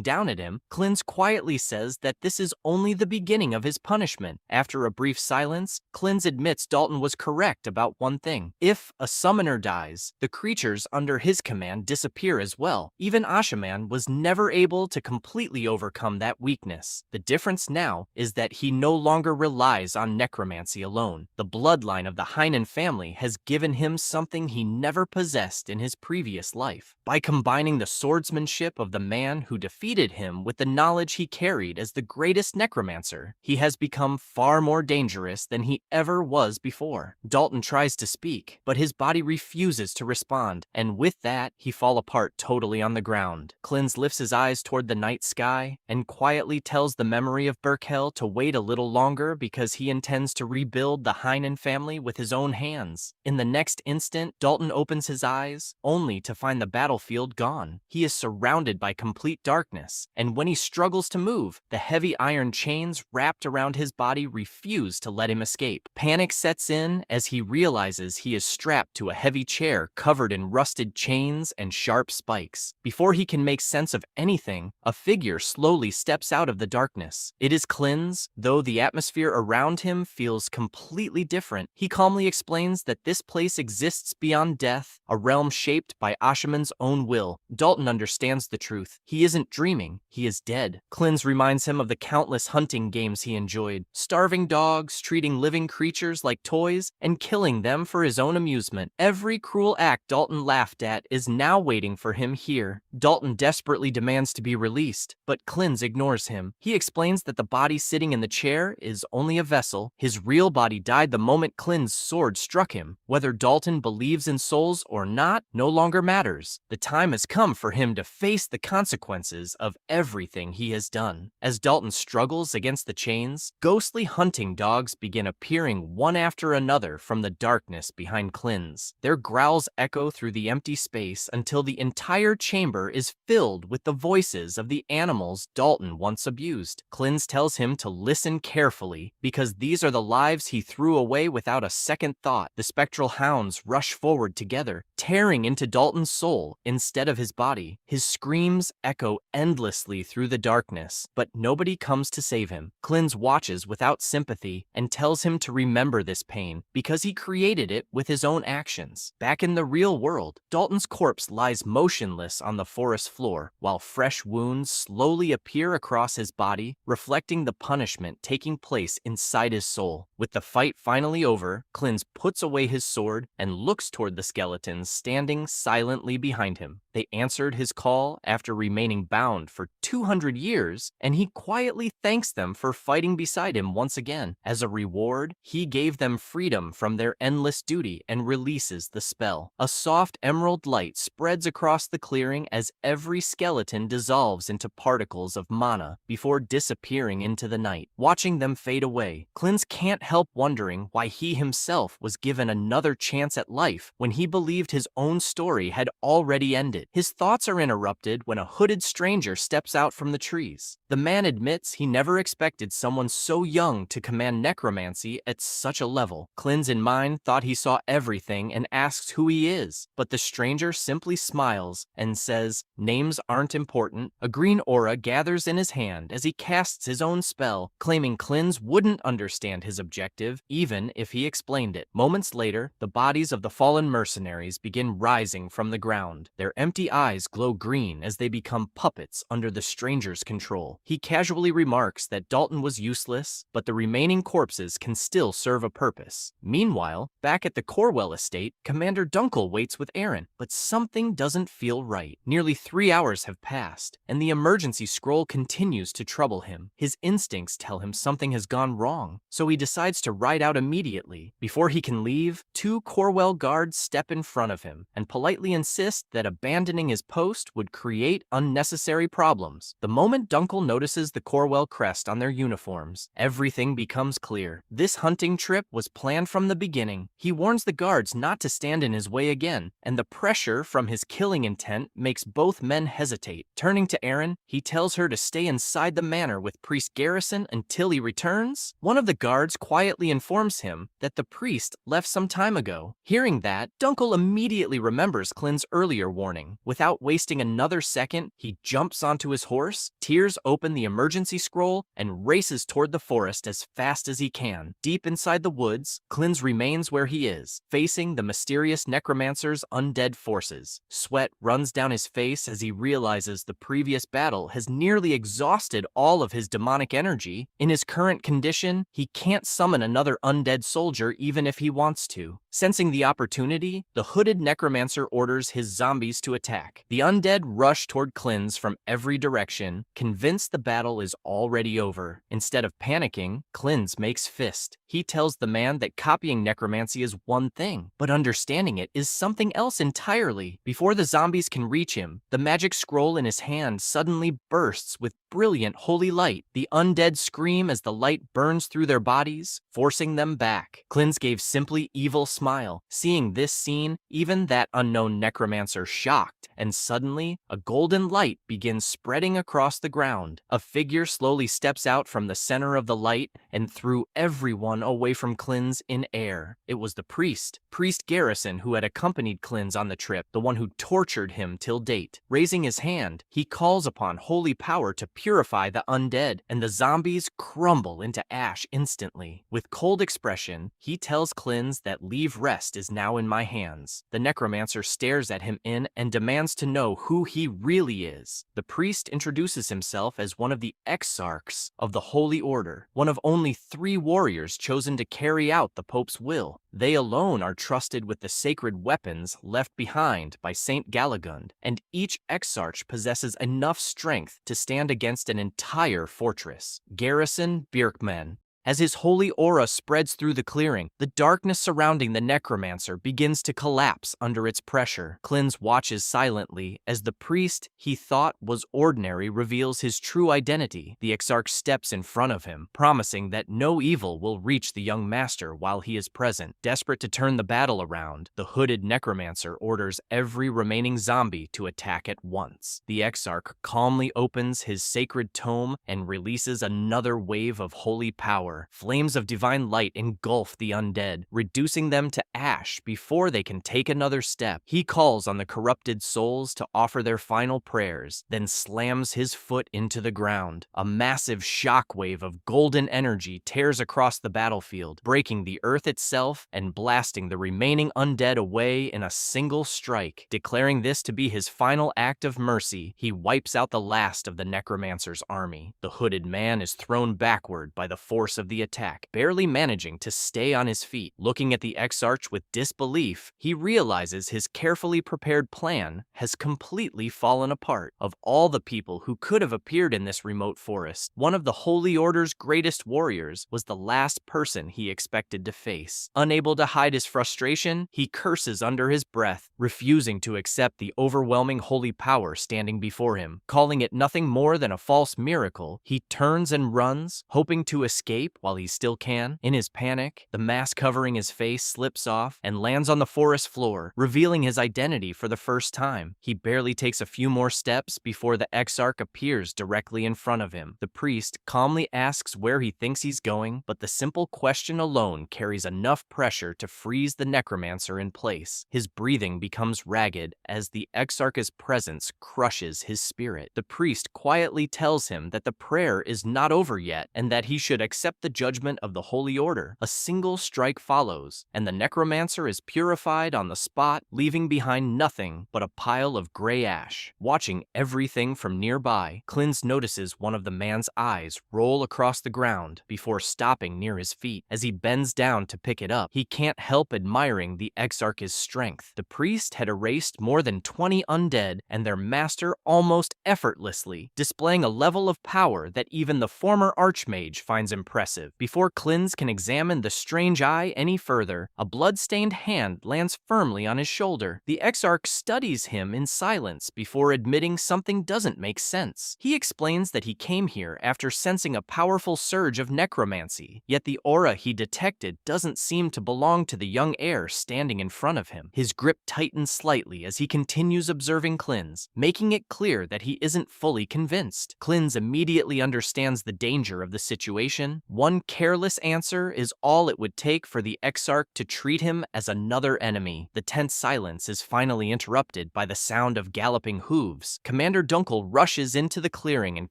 down at him, Clinz quietly says that this is only the beginning of his punishment. After a brief silence, Clinz admits Dalton was correct about one thing. If a summoner dies, the creatures under his command disappear as well. Even Ashaman was never able to completely overcome that weakness. The difference now is that he no longer relies on necromancy alone. The bloodline of the Heinen family has given him something he never possessed in his previous life. By combining the swordsmanship of the man who defeated him with the knowledge he carried as the greatest necromancer, he has become far more dangerous than he ever was before. Dalton tries to speak, but his body refuses to respond, and with that, he falls apart totally on the ground. Clinz lifts his eyes toward the night sky and quietly tells the memory of Berkel to wait a little longer because he intends to rebuild the Heinen family with his own hands. In the next instant, Dalton opens his eyes, only to find the battlefield gone. He is surrounded by complete darkness, and when he struggles to move, the heavy iron chains wrapped around his body refuse to let him escape. Panic sets in as he realizes he is strapped to a heavy chair covered in rusted chains and sharp spikes. Before he can make sense of anything, a figure slowly steps out of the darkness. It is Clinz, though the atmosphere around him feels completely different. He calmly explains that this place exists beyond death, a realm shaped by Ashaman's own will. Dalton understands the truth. He isn't dreaming, he is dead. Clinz reminds him of the countless hunting games he enjoyed, starving dogs, treating living creatures like toys, and killing them for his own amusement. Every cruel act Dalton laughed at is now waiting for him here. Dalton desperately demands to be released, but Clinz ignores him. He explains that the body sitting in the chair is only a vessel. His real body died the moment Clinz's sword struck him. Whether Dalton believes in souls or not no longer matters. The time has come for him to face the consequences of everything he has done. As Dalton struggles against the chains, ghostly hunting dogs begin appearing one after another from the darkness behind Clinz. Their growls echo through the empty space until the entire chamber is filled with the voices of the animals Dalton once abused. Clinz tells him to listen carefully because these are the lives he threw away without a second thought. The spectral hounds rush forward together, tearing into Dalton's soul instead of his body. His screams echo endlessly through the darkness, but nobody comes to save him. Clinz watches without sympathy and tells him to remember this pain because he created it with his own actions. Back in the real world, Dalton's corpse lies motionless on the forest floor, while fresh wounds slowly appear across his body, reflecting the punishment taking place inside his soul. With the fight finally over, Clinz puts away his sword and looks toward the skeletons standing silently behind him. They answered his call after remaining bound for 200 years, and he quietly thanks them for fighting beside him once again. As a reward, he gave them freedom from their endless duty and releases the spell. A soft emerald light spreads across the clearing as every skeleton dissolves into particles of mana before disappearing into the night. Watching them fade away, Clins can't help wondering why he himself was given another chance at life when he believed his own story had already ended. His thoughts are interrupted when a hooded stranger steps out from the trees. The man admits he never expected someone so young to command necromancy at such a level. Clins in mind thought he saw everything and asks who he is, but the stranger simply smiles and says, "Names aren't important." A green aura gathers in his hand as he casts his own spell, claiming Clins wouldn't understand his objective even if he explained it. Moments later, the bodies of the fallen mercenaries begin rising from the ground. Their empty eyes glow green as they become puppets under the stranger's control. He casually remarks that Dalton was useless, but the remaining corpses can still serve a purpose. Meanwhile, back at the Corwell estate, Commander Dunkel waits with Aaron, but something doesn't feel right. Nearly 3 hours have passed, and the emergency scroll continues to trouble him. His instincts tell him something has gone wrong, so he decides to ride out immediately. Before he can leave, 2 Corwell guards step in front of him and politely insist that abandoning his post would create unnecessary problems. The moment Dunkel notices the Corwell crest on their uniforms, everything becomes clear. This hunting trip was planned from the beginning. He warns the guards not to stand in his way again, and the pressure from his killing intent makes both men hesitate. Turning to Aaron, he tells her to stay inside the manor with Priest Garrison until he returns. One of the guards quietly informs him that the priest left some time ago. Hearing that, Dunkel immediately remembers Clins' earlier warning. Without wasting another second, he jumps onto his horse, tears open the emergency scroll, and races toward the forest as fast as he can. Deep inside the woods, Clins remains where he is, facing the mysterious necromancer's undead forces. Sweat runs down his face as he realizes the previous battle has nearly exhausted all of his demonic energy. In his current condition, he can't summon another undead soldier even if he wants to. Sensing the opportunity, the hooded necromancer orders his zombies to attack. The undead rush toward Clins from every direction, convinced the battle is already over. Instead of panicking, Clins makes fist. He tells the man that copying necromancy is one thing, but understanding it is something else entirely. Before the zombies can reach him, the magic scroll in his hand suddenly bursts with brilliant holy light. The undead scream as the light burns through their bodies, forcing them back. Clins gave simply evil smile. Seeing this scene, even that unknown necromancer shocked, and suddenly, a golden light begins spreading across the ground. A figure slowly steps out from the center of the light and threw everyone away from Clins in air. It was the priest, Priest Garrison, who had accompanied Clins on the trip, the one who tortured him till date. Raising his hand, he calls upon holy power to purify the undead, and the zombies crumble into ash instantly. With cold expression, he tells Clins that leave rest is now in my hands. The necromancer stares at him and demands to know who he really is. The priest introduces himself as one of the exarchs of the Holy Order, one of only 3 warriors chosen to carry out the Pope's will. They alone are trusted with the sacred weapons left behind by Saint Galagund, and each exarch possesses enough strength to stand against an entire fortress. Garrison Birkman. As his holy aura spreads through the clearing, the darkness surrounding the necromancer begins to collapse under its pressure. Clins watches silently as the priest he thought was ordinary reveals his true identity. The exarch steps in front of him, promising that no evil will reach the young master while he is present. Desperate to turn the battle around, the hooded necromancer orders every remaining zombie to attack at once. The exarch calmly opens his sacred tome and releases another wave of holy power. Flames of divine light engulf the undead, reducing them to ash before they can take another step. He calls on the corrupted souls to offer their final prayers, then slams his foot into the ground. A massive shockwave of golden energy tears across the battlefield, breaking the earth itself and blasting the remaining undead away in a single strike. Declaring this to be his final act of mercy, he wipes out the last of the necromancer's army. The hooded man is thrown backward by the force of of the attack, barely managing to stay on his feet. Looking at the exarch with disbelief, he realizes his carefully prepared plan has completely fallen apart. Of all the people who could have appeared in this remote forest, one of the Holy Order's greatest warriors was the last person he expected to face. Unable to hide his frustration, he curses under his breath, refusing to accept the overwhelming holy power standing before him. Calling it nothing more than a false miracle, he turns and runs, hoping to escape while he still can. In his panic, the mask covering his face slips off and lands on the forest floor, revealing his identity for the first time. He barely takes a few more steps before the exarch appears directly in front of him. The priest calmly asks where he thinks he's going, but the simple question alone carries enough pressure to freeze the necromancer in place. His breathing becomes ragged as the exarch's presence crushes his spirit. The priest quietly tells him that the prayer is not over yet and that he should accept the judgment of the Holy Order. A single strike follows, and the necromancer is purified on the spot, leaving behind nothing but a pile of gray ash. Watching everything from nearby, Klins notices one of the man's eyes roll across the ground before stopping near his feet. As he bends down to pick it up, he can't help admiring the exarch's strength. The priest had erased more than 20 undead and their master almost effortlessly, displaying a level of power that even the former archmage finds impressive. Before Klins can examine the strange eye any further, a blood-stained hand lands firmly on his shoulder. The exarch studies him in silence before admitting something doesn't make sense. He explains that he came here after sensing a powerful surge of necromancy, yet the aura he detected doesn't seem to belong to the young heir standing in front of him. His grip tightens slightly as he continues observing Klins, making it clear that he isn't fully convinced. Klins immediately understands the danger of the situation. One careless answer is all it would take for the exarch to treat him as another enemy. The tense silence is finally interrupted by the sound of galloping hooves. Commander Dunkel rushes into the clearing and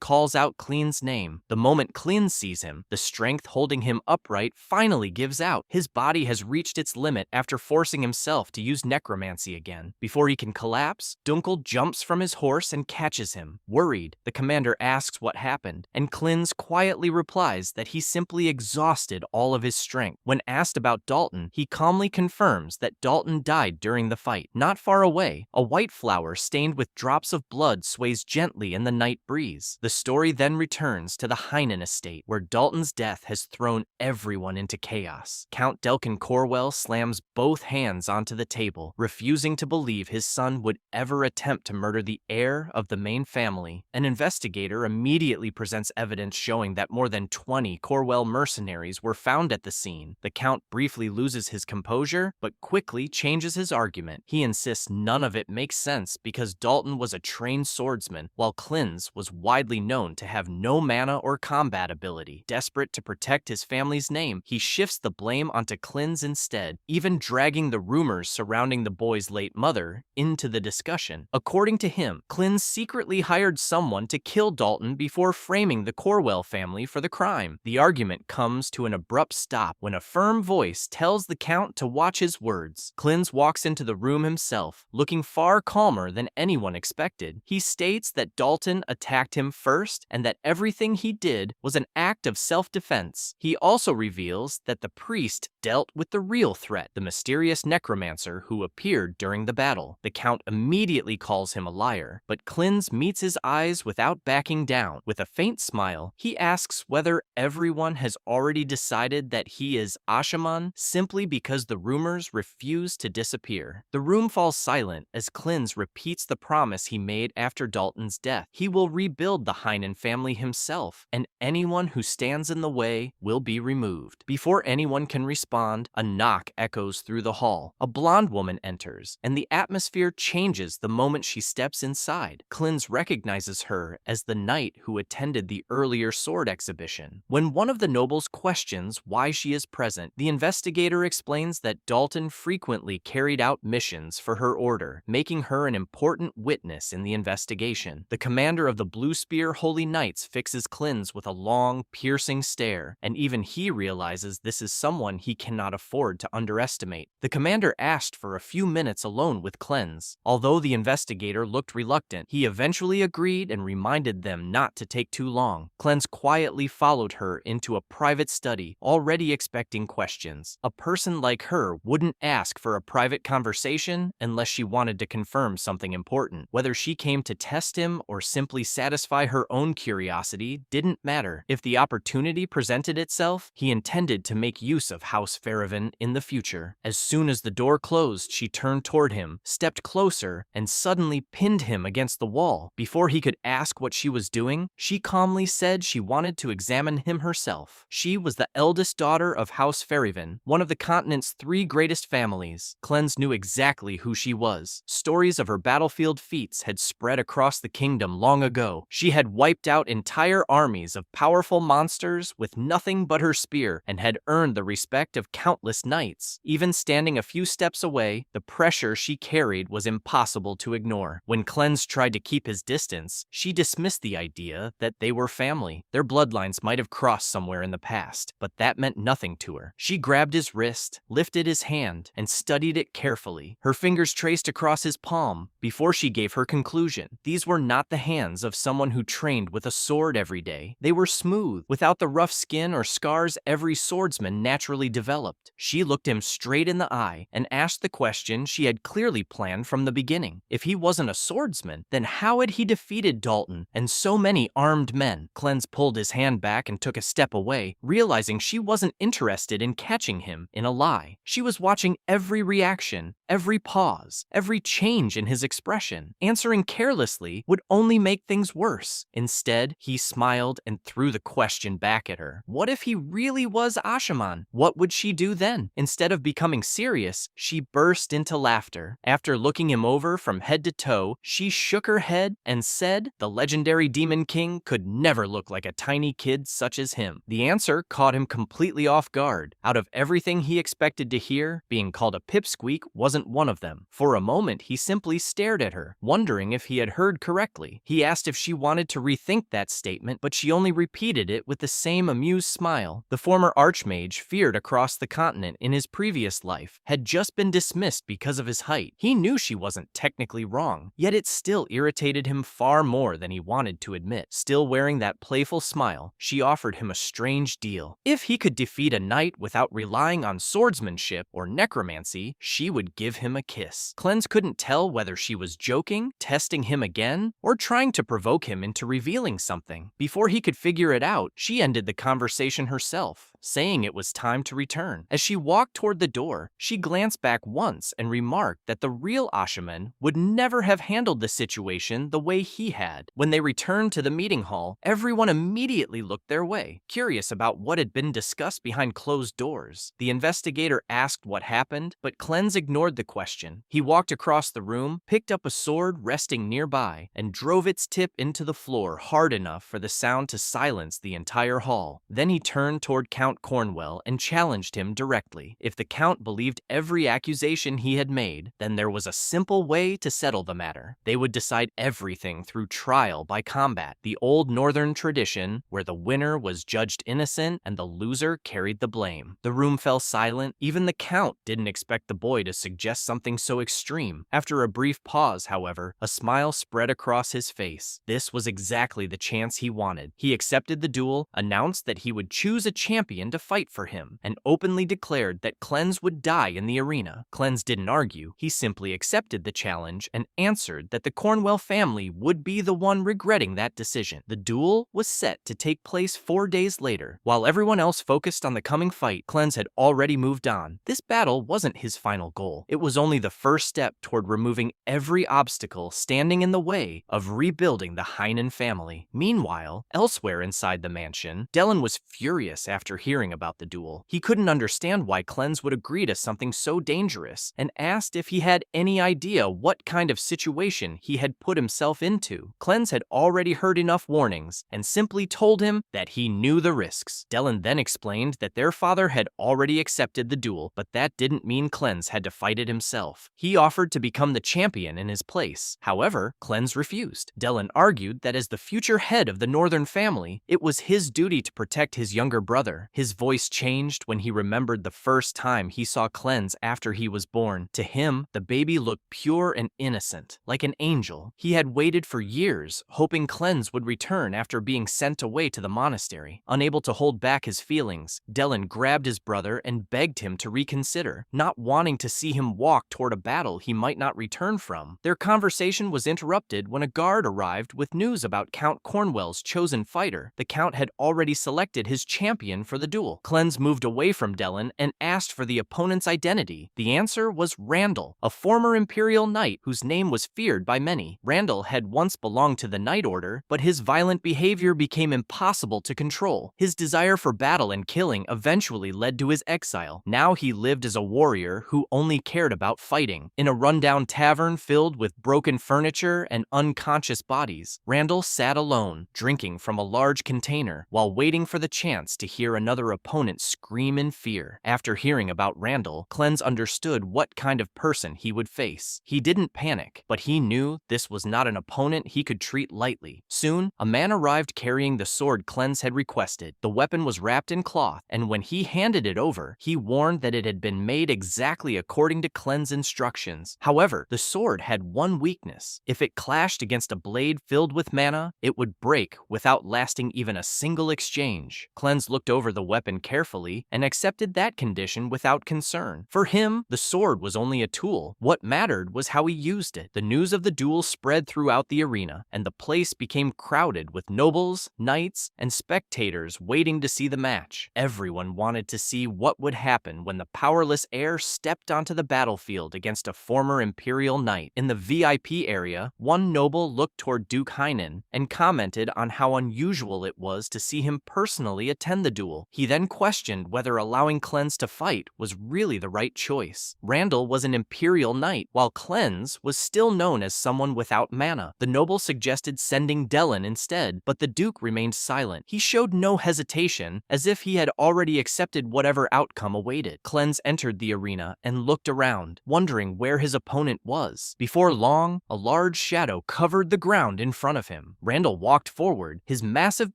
calls out Klins' name. The moment Klins sees him, the strength holding him upright finally gives out. His body has reached its limit after forcing himself to use necromancy again. Before he can collapse, Dunkel jumps from his horse and catches him. Worried, the commander asks what happened, and Klins quietly replies that he simply exhausted all of his strength. When asked about Dalton, he calmly confirms that Dalton died during the fight. Not far away, a white flower stained with drops of blood sways gently in the night breeze. The story then returns to the Heinen estate, where Dalton's death has thrown everyone into chaos. Count Delkin Corwell slams both hands onto the table, refusing to believe his son would ever attempt to murder the heir of the main family. An investigator immediately presents evidence showing that more than 20 Corwell mercenaries were found at the scene. The Count briefly loses his composure, but quickly changes his argument. He insists none of it makes sense because Dalton was a trained swordsman, while Klins was widely known to have no mana or combat ability. Desperate to protect his family's name, he shifts the blame onto Klins instead, even dragging the rumors surrounding the boy's late mother into the discussion. According to him, Klins secretly hired someone to kill Dalton before framing the Corwell family for the crime. The argument comes to an abrupt stop when a firm voice tells the Count to watch his words. Klins walks into the room himself, looking far calmer than anyone expected. He states that Dalton attacked him first and that everything he did was an act of self-defense. He also reveals that the priest dealt with the real threat, the mysterious necromancer who appeared during the battle. The Count immediately calls him a liar, but Klins meets his eyes without backing down. With a faint smile, he asks whether everyone has already decided that he is Ashaman simply because the rumors refuse to disappear. The room falls silent as Klins repeats the promise he made after Dalton's death. He will rebuild the Heinen family himself, and anyone who stands in the way will be removed. Before anyone can respond, a knock echoes through the hall. A blonde woman enters, and the atmosphere changes the moment she steps inside. Klins recognizes her as the knight who attended the earlier sword exhibition. When one of the nobles questions why she is present, the investigator explains that Dalton frequently carried out missions for her order, making her an important witness in the investigation. The commander of the Blue Spear Holy Knights fixes Klins with a long, piercing stare, and even he realizes this is someone he cannot afford to underestimate. The commander asked for a few minutes alone with Cleanse. Although the investigator looked reluctant, he eventually agreed and reminded them not to take too long. Cleanse quietly followed her into a private study, already expecting questions. A person like her wouldn't ask for a private conversation unless she wanted to confirm something important. Whether she came to test him or simply satisfy her own curiosity didn't matter. If the opportunity presented itself, he intended to make use of House Faravan in the future. As soon as the door closed, she turned toward him, stepped closer, and suddenly pinned him against the wall. Before he could ask what she was doing, she calmly said she wanted to examine him herself. She was the eldest daughter of House Faravan, one of the continent's 3 greatest families. Cleanse knew exactly who she was. Stories of her battlefield feats had spread across the kingdom long ago. She had wiped out entire armies of powerful monsters with nothing but her spear and had earned the respect of countless knights. Even standing a few steps away, the pressure she carried was impossible to ignore. When Cleanse tried to keep his distance, she dismissed the idea that they were family. Their bloodlines might have crossed somewhere in the past, but that meant nothing to her. She grabbed his wrist, lifted his hand, and studied it carefully. Her fingers traced across his palm before she gave her conclusion. These were not the hands of someone who trained with a sword every day. They were smooth, without the rough skin or scars every swordsman naturally developed. She looked him straight in the eye and asked the question she had clearly planned from the beginning. If he wasn't a swordsman, then how had he defeated Dalton and so many armed men? Cleanse pulled his hand back and took a step away, realizing she wasn't interested in catching him in a lie. She was watching every reaction, every pause, every change in his expression. Answering carelessly would only make things worse. Instead, he smiled and threw the question back at her. What if he really was Ashaman? What would she do then? Instead of becoming serious, she burst into laughter. After looking him over from head to toe, she shook her head and said the legendary Demon King could never look like a tiny kid such as him. The answer caught him completely off guard. Out of everything he expected to hear, being called a pipsqueak wasn't one of them. For a moment, he simply stared at her, wondering if he had heard correctly. He asked if she wanted to rethink that statement, but she only repeated it with the same amused smile. The former archmage, feared across the continent in his previous life, had just been dismissed because of his height. He knew she wasn't technically wrong, yet it still irritated him far more than he wanted to admit. Still wearing that playful smile, she offered him a strange deal. If he could defeat a knight without relying on swordsmanship or necromancy, she would give him a kiss. Cleanse couldn't tell whether she was joking, testing him again, or trying to provoke him into revealing something. Before he could figure it out, she ended the conversation herself, saying it was time to return. As she walked toward the door, she glanced back once and remarked that the real Ashaman would never have handled the situation the way he had. When they returned to the meeting hall, everyone immediately looked their way, curious about what had been discussed behind closed doors. The investigator asked what happened, but Cleanse ignored the question. He walked across the room, picked up a sword resting nearby, and drove its tip into the floor hard enough for the sound to silence the entire hall. Then he turned toward Count Cornwell and challenged him directly. If the Count believed every accusation he had made, then there was a simple way to settle the matter. They would decide everything through trial by combat, the old northern tradition where the winner was judged innocent and the loser carried the blame. The room fell silent. Even the Count didn't expect the boy to suggest something so extreme. After a brief pause, however, a smile spread across his face. This was exactly the chance he wanted. He accepted the duel, announced that he would choose a champion to fight for him, and openly declared that Cleanse would die in the arena. Cleanse didn't argue. He simply accepted the challenge and answered that the Cornwell family would be the one regretting that decision. The duel was set to take place 4 days later. While everyone else focused on the coming fight, Cleanse had already moved on. This battle wasn't his final goal. It was only the first step toward removing every obstacle standing in the way of rebuilding the Heinen family. Meanwhile, elsewhere inside the mansion, Dylan was furious after hearing about the duel. He couldn't understand why Cleanse would agree to something so dangerous and asked if he had any idea what kind of situation he had put himself into. Cleanse had already heard enough warnings and simply told him that he knew the risks. Dylan then explained that their father had already accepted the duel, but that didn't mean Cleanse had to fight it fight it himself. He offered to become the champion in his place. However, Cleanse refused. Dellen argued that as the future head of the Northern family, it was his duty to protect his younger brother. His voice changed when he remembered the first time he saw Cleanse after he was born. To him, the baby looked pure and innocent, like an angel. He had waited for years, hoping Cleanse would return after being sent away to the monastery. Unable to hold back his feelings, Dellen grabbed his brother and begged him to reconsider, not wanting to see him walk toward a battle he might not return from. Their conversation was interrupted when a guard arrived with news about Count Cornwell's chosen fighter. The Count had already selected his champion for the duel. Cleanse moved away from Dellen and asked for the opponent's identity. The answer was Randall, a former Imperial Knight whose name was feared by many. Randall had once belonged to the Knight Order, but his violent behavior became impossible to control. His desire for battle and killing eventually led to his exile. Now he lived as a warrior who only cared about fighting. In a rundown tavern filled with broken furniture and unconscious bodies, Randall sat alone, drinking from a large container, while waiting for the chance to hear another opponent scream in fear. After hearing about Randall, Cleanse understood what kind of person he would face. He didn't panic, but he knew this was not an opponent he could treat lightly. Soon, a man arrived carrying the sword Cleanse had requested. The weapon was wrapped in cloth, and when he handed it over, he warned that it had been made exactly according to Cleanse's instructions. However, the sword had one weakness. If it clashed against a blade filled with mana, it would break without lasting even a single exchange. Cleanse looked over the weapon carefully and accepted that condition without concern. For him, the sword was only a tool. What mattered was how he used it. The news of the duel spread throughout the arena, and the place became crowded with nobles, knights, and spectators waiting to see the match. Everyone wanted to see what would happen when the powerless heir stepped onto the battlefield against a former Imperial Knight. In the VIP area, one noble looked toward Duke Heinen and commented on how unusual it was to see him personally attend the duel. He then questioned whether allowing Cleanse to fight was really the right choice. Randall was an Imperial Knight, while Cleanse was still known as someone without mana. The noble suggested sending Dellen instead, but the Duke remained silent. He showed no hesitation, as if he had already accepted whatever outcome awaited. Cleanse entered the arena and looked around, wondering where his opponent was. Before long, a large shadow covered the ground in front of him. Randall walked forward, his massive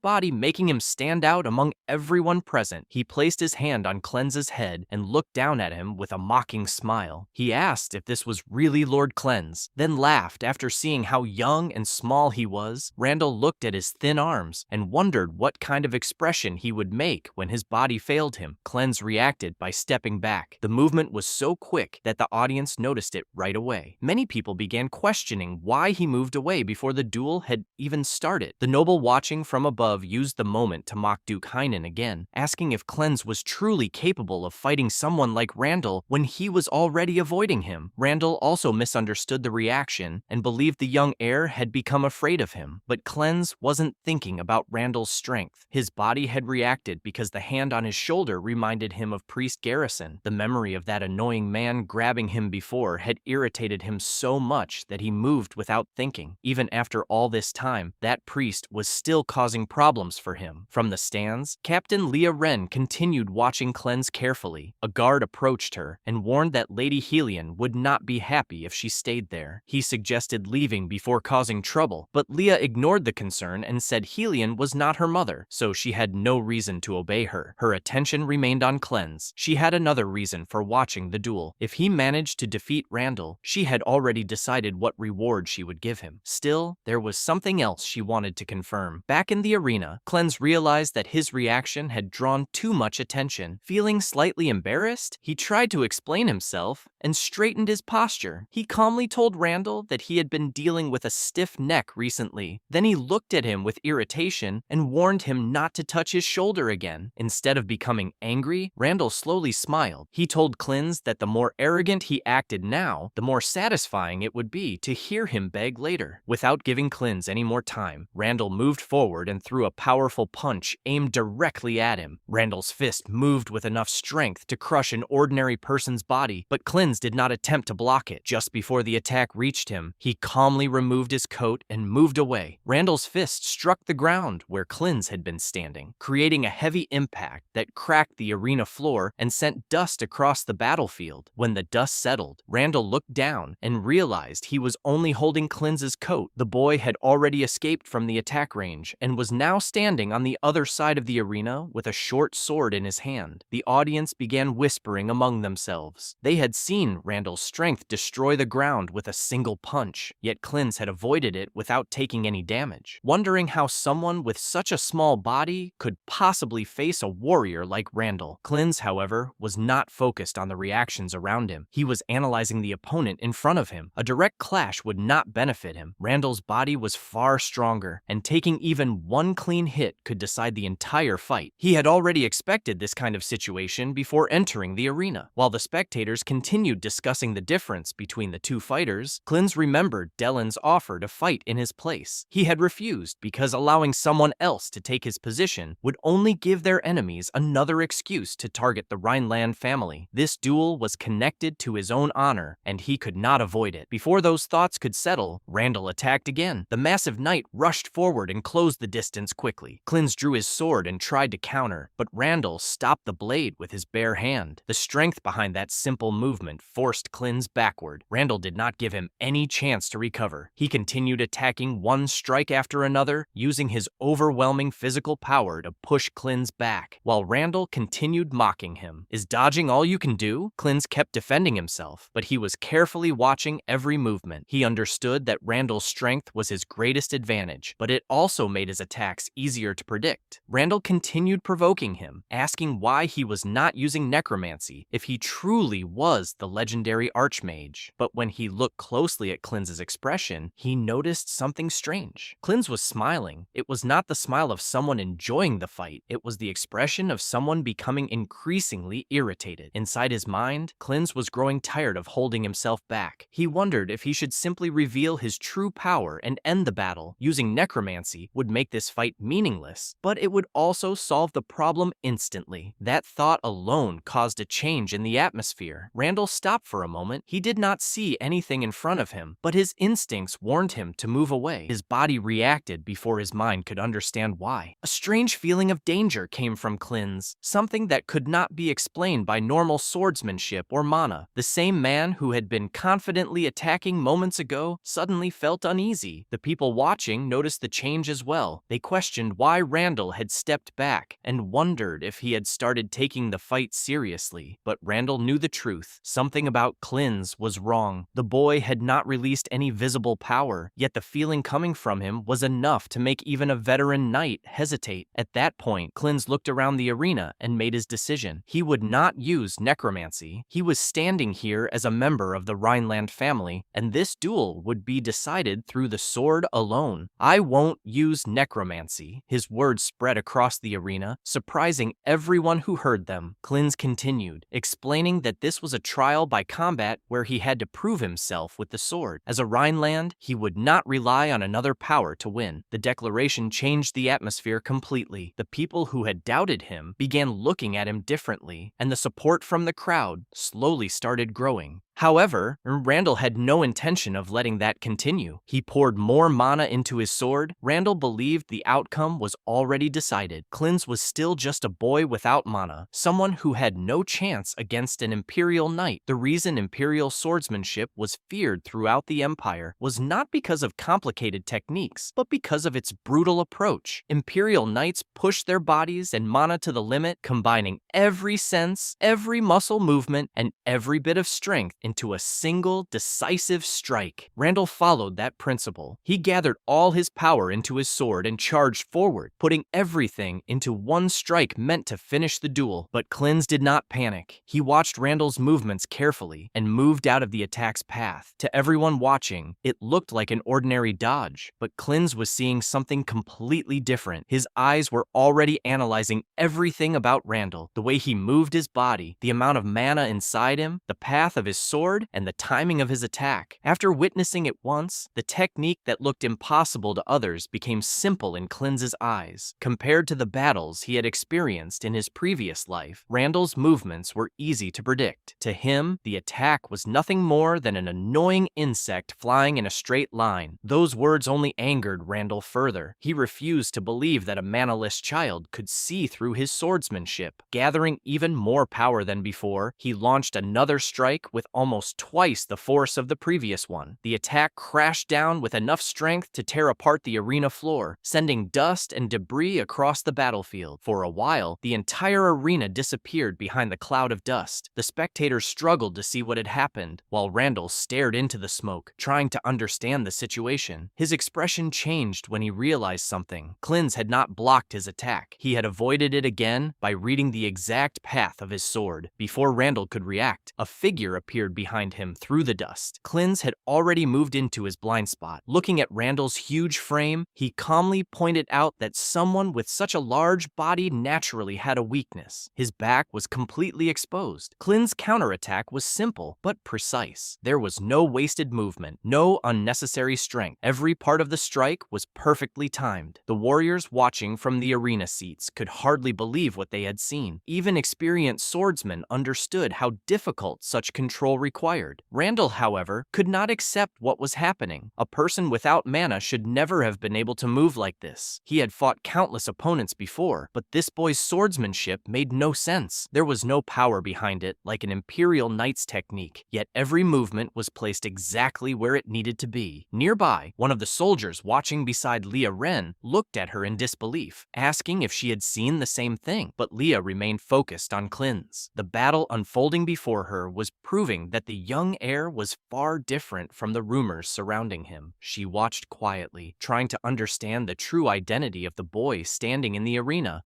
body making him stand out among everyone present. He placed his hand on Cleanse's head and looked down at him with a mocking smile. He asked if this was really Lord Cleanse, then laughed after seeing how young and small he was. Randall looked at his thin arms and wondered what kind of expression he would make when his body failed him. Cleanse reacted by stepping back. The movement was so quick that the audience noticed it right away. Many people began questioning why he moved away before the duel had even started. The noble watching from above used the moment to mock Duke Heinen again, asking if Cleanse was truly capable of fighting someone like Randall when he was already avoiding him. Randall also misunderstood the reaction and believed the young heir had become afraid of him. But Cleanse wasn't thinking about Randall's strength. His body had reacted because the hand on his shoulder reminded him of Priest Garrison. The memory of that annoying man grabbing him before had irritated him so much that he moved without thinking. Even after all this time, that priest was still causing problems for him. From the stands, Captain Leah Wren continued watching Cleanse carefully. A guard approached her and warned that Lady Helion would not be happy if she stayed there. He suggested leaving before causing trouble, but Leah ignored the concern and said Helion was not her mother, so she had no reason to obey her. Her attention remained on Cleanse. She had another reason for watching the duel. If he managed to defeat Randall, she had already decided what reward she would give him. Still, there was something else she wanted to confirm. Back in the arena, Cleanse realized that his reaction had drawn too much attention. Feeling slightly embarrassed, he tried to explain himself and straightened his posture. He calmly told Randall that he had been dealing with a stiff neck recently. Then he looked at him with irritation and warned him not to touch his shoulder again. Instead of becoming angry, Randall slowly smiled. He told Cleanse that the more arrogant he acted now, the more satisfying it would be to hear him beg later. Without giving Cleanse any more time, Randall moved forward and threw a powerful punch aimed directly at him. Randall's fist moved with enough strength to crush an ordinary person's body, but Cleanse did not attempt to block it. Just before the attack reached him, he calmly removed his coat and moved away. Randall's fist struck the ground where Cleanse had been standing, creating a heavy impact that cracked the arena floor and sent dust across the battlefield. When the the dust settled, Randall looked down and realized he was only holding Clin's coat. The boy had already escaped from the attack range and was now standing on the other side of the arena with a short sword in his hand. The audience began whispering among themselves. They had seen Randall's strength destroy the ground with a single punch, yet Clin's had avoided it without taking any damage. Wondering how someone with such a small body could possibly face a warrior like Randall. Clin's, however, was not focused on the reactions around him. He was analyzing the opponent in front of him. A direct clash would not benefit him. Randall's body was far stronger, and taking even one clean hit could decide the entire fight. He had already expected this kind of situation before entering the arena. While the spectators continued discussing the difference between the two fighters, Clin's remembered Dellen's offer to fight in his place. He had refused because allowing someone else to take his position would only give their enemies another excuse to target the Rhineland family. This duel was connected to his own honor, and he could not avoid it. Before those thoughts could settle, Randall attacked again. The massive knight rushed forward and closed the distance quickly. Clin's drew his sword and tried to counter, but Randall stopped the blade with his bare hand. The strength behind that simple movement forced Clin's backward. Randall did not give him any chance to recover. He continued attacking one strike after another, using his overwhelming physical power to push Clin's back, while Randall continued mocking him. Is dodging all you can do? Clin's kept defending himself, but he was carefully watching every movement. He understood that Randall's strength was his greatest advantage, but it also made his attacks easier to predict. Randall continued provoking him, asking why he was not using necromancy if he truly was the legendary archmage. But when he looked closely at Clin's expression, he noticed something strange. Clin's was smiling. It was not the smile of someone enjoying the fight. It was the expression of someone becoming increasingly irritated. Inside his mind, Clin's was growing tired of holding himself back. He wondered if he should simply reveal his true power and end the battle. Using necromancy would make this fight meaningless, but it would also solve the problem instantly. That thought alone caused a change in the atmosphere. Randall stopped for a moment. He did not see anything in front of him, but his instincts warned him to move away. His body reacted before his mind could understand why. A strange feeling of danger came from Clin's, something that could not be explained by normal swordsmanship or mana. The same man who had been confidently attacking moments ago suddenly felt uneasy. The people watching noticed the change as well. They questioned why Randall had stepped back and wondered if he had started taking the fight seriously. But Randall knew the truth. Something about Clin's was wrong. The boy had not released any visible power, yet the feeling coming from him was enough to make even a veteran knight hesitate. At that point, Clin's looked around the arena and made his decision. He would not use necromancy. He was standing here as a member of the Rhineland family, and this duel would be decided through the sword alone. I won't use necromancy. His words spread across the arena, surprising everyone who heard them. Clin's continued, explaining that this was a trial by combat where he had to prove himself with the sword. As a Rhineland, he would not rely on another power to win. The declaration changed the atmosphere completely. The people who had doubted him began looking at him differently, and the support from the crowd slowly started growing. However, Randall had no intention of letting that continue. He poured more mana into his sword. Randall believed the outcome was already decided. Clin's was still just a boy without mana, someone who had no chance against an Imperial knight. The reason Imperial swordsmanship was feared throughout the Empire was not because of complicated techniques, but because of its brutal approach. Imperial knights pushed their bodies and mana to the limit, combining every sense, every muscle movement, and every bit of strength into a single, decisive strike. Randall followed that principle. He gathered all his power into his sword and charged forward, putting everything into one strike meant to finish the duel. But Clin's did not panic. He watched Randall's movements carefully and moved out of the attack's path. To everyone watching, it looked like an ordinary dodge, but Clin's was seeing something completely different. His eyes were already analyzing everything about Randall, the way he moved his body, the amount of mana inside him, the path of his sword sword and the timing of his attack. After witnessing it once, the technique that looked impossible to others became simple in Clin's eyes. Compared to the battles he had experienced in his previous life, Randall's movements were easy to predict. To him, the attack was nothing more than an annoying insect flying in a straight line. Those words only angered Randall further. He refused to believe that a manaless child could see through his swordsmanship. Gathering even more power than before, he launched another strike with almost twice the force of the previous one. The attack crashed down with enough strength to tear apart the arena floor, sending dust and debris across the battlefield. For a while, the entire arena disappeared behind the cloud of dust. The spectators struggled to see what had happened, while Randall stared into the smoke, trying to understand the situation. His expression changed when he realized something. Clin's had not blocked his attack. He had avoided it again by reading the exact path of his sword. Before Randall could react, a figure appeared behind him through the dust. Clin's had already moved into his blind spot. Looking at Randall's huge frame, he calmly pointed out that someone with such a large body naturally had a weakness. His back was completely exposed. Clin's counterattack was simple but precise. There was no wasted movement, no unnecessary strength. Every part of the strike was perfectly timed. The warriors watching from the arena seats could hardly believe what they had seen. Even experienced swordsmen understood how difficult such control required. Randall, however, could not accept what was happening. A person without mana should never have been able to move like this. He had fought countless opponents before, but this boy's swordsmanship made no sense. There was no power behind it, like an Imperial Knight's technique, yet every movement was placed exactly where it needed to be. Nearby, one of the soldiers watching beside Leah Ren looked at her in disbelief, asking if she had seen the same thing, but Leah remained focused on Clin's. The battle unfolding before her was proving that the young heir was far different from the rumors surrounding him. She watched quietly, trying to understand the true identity of the boy standing in the arena.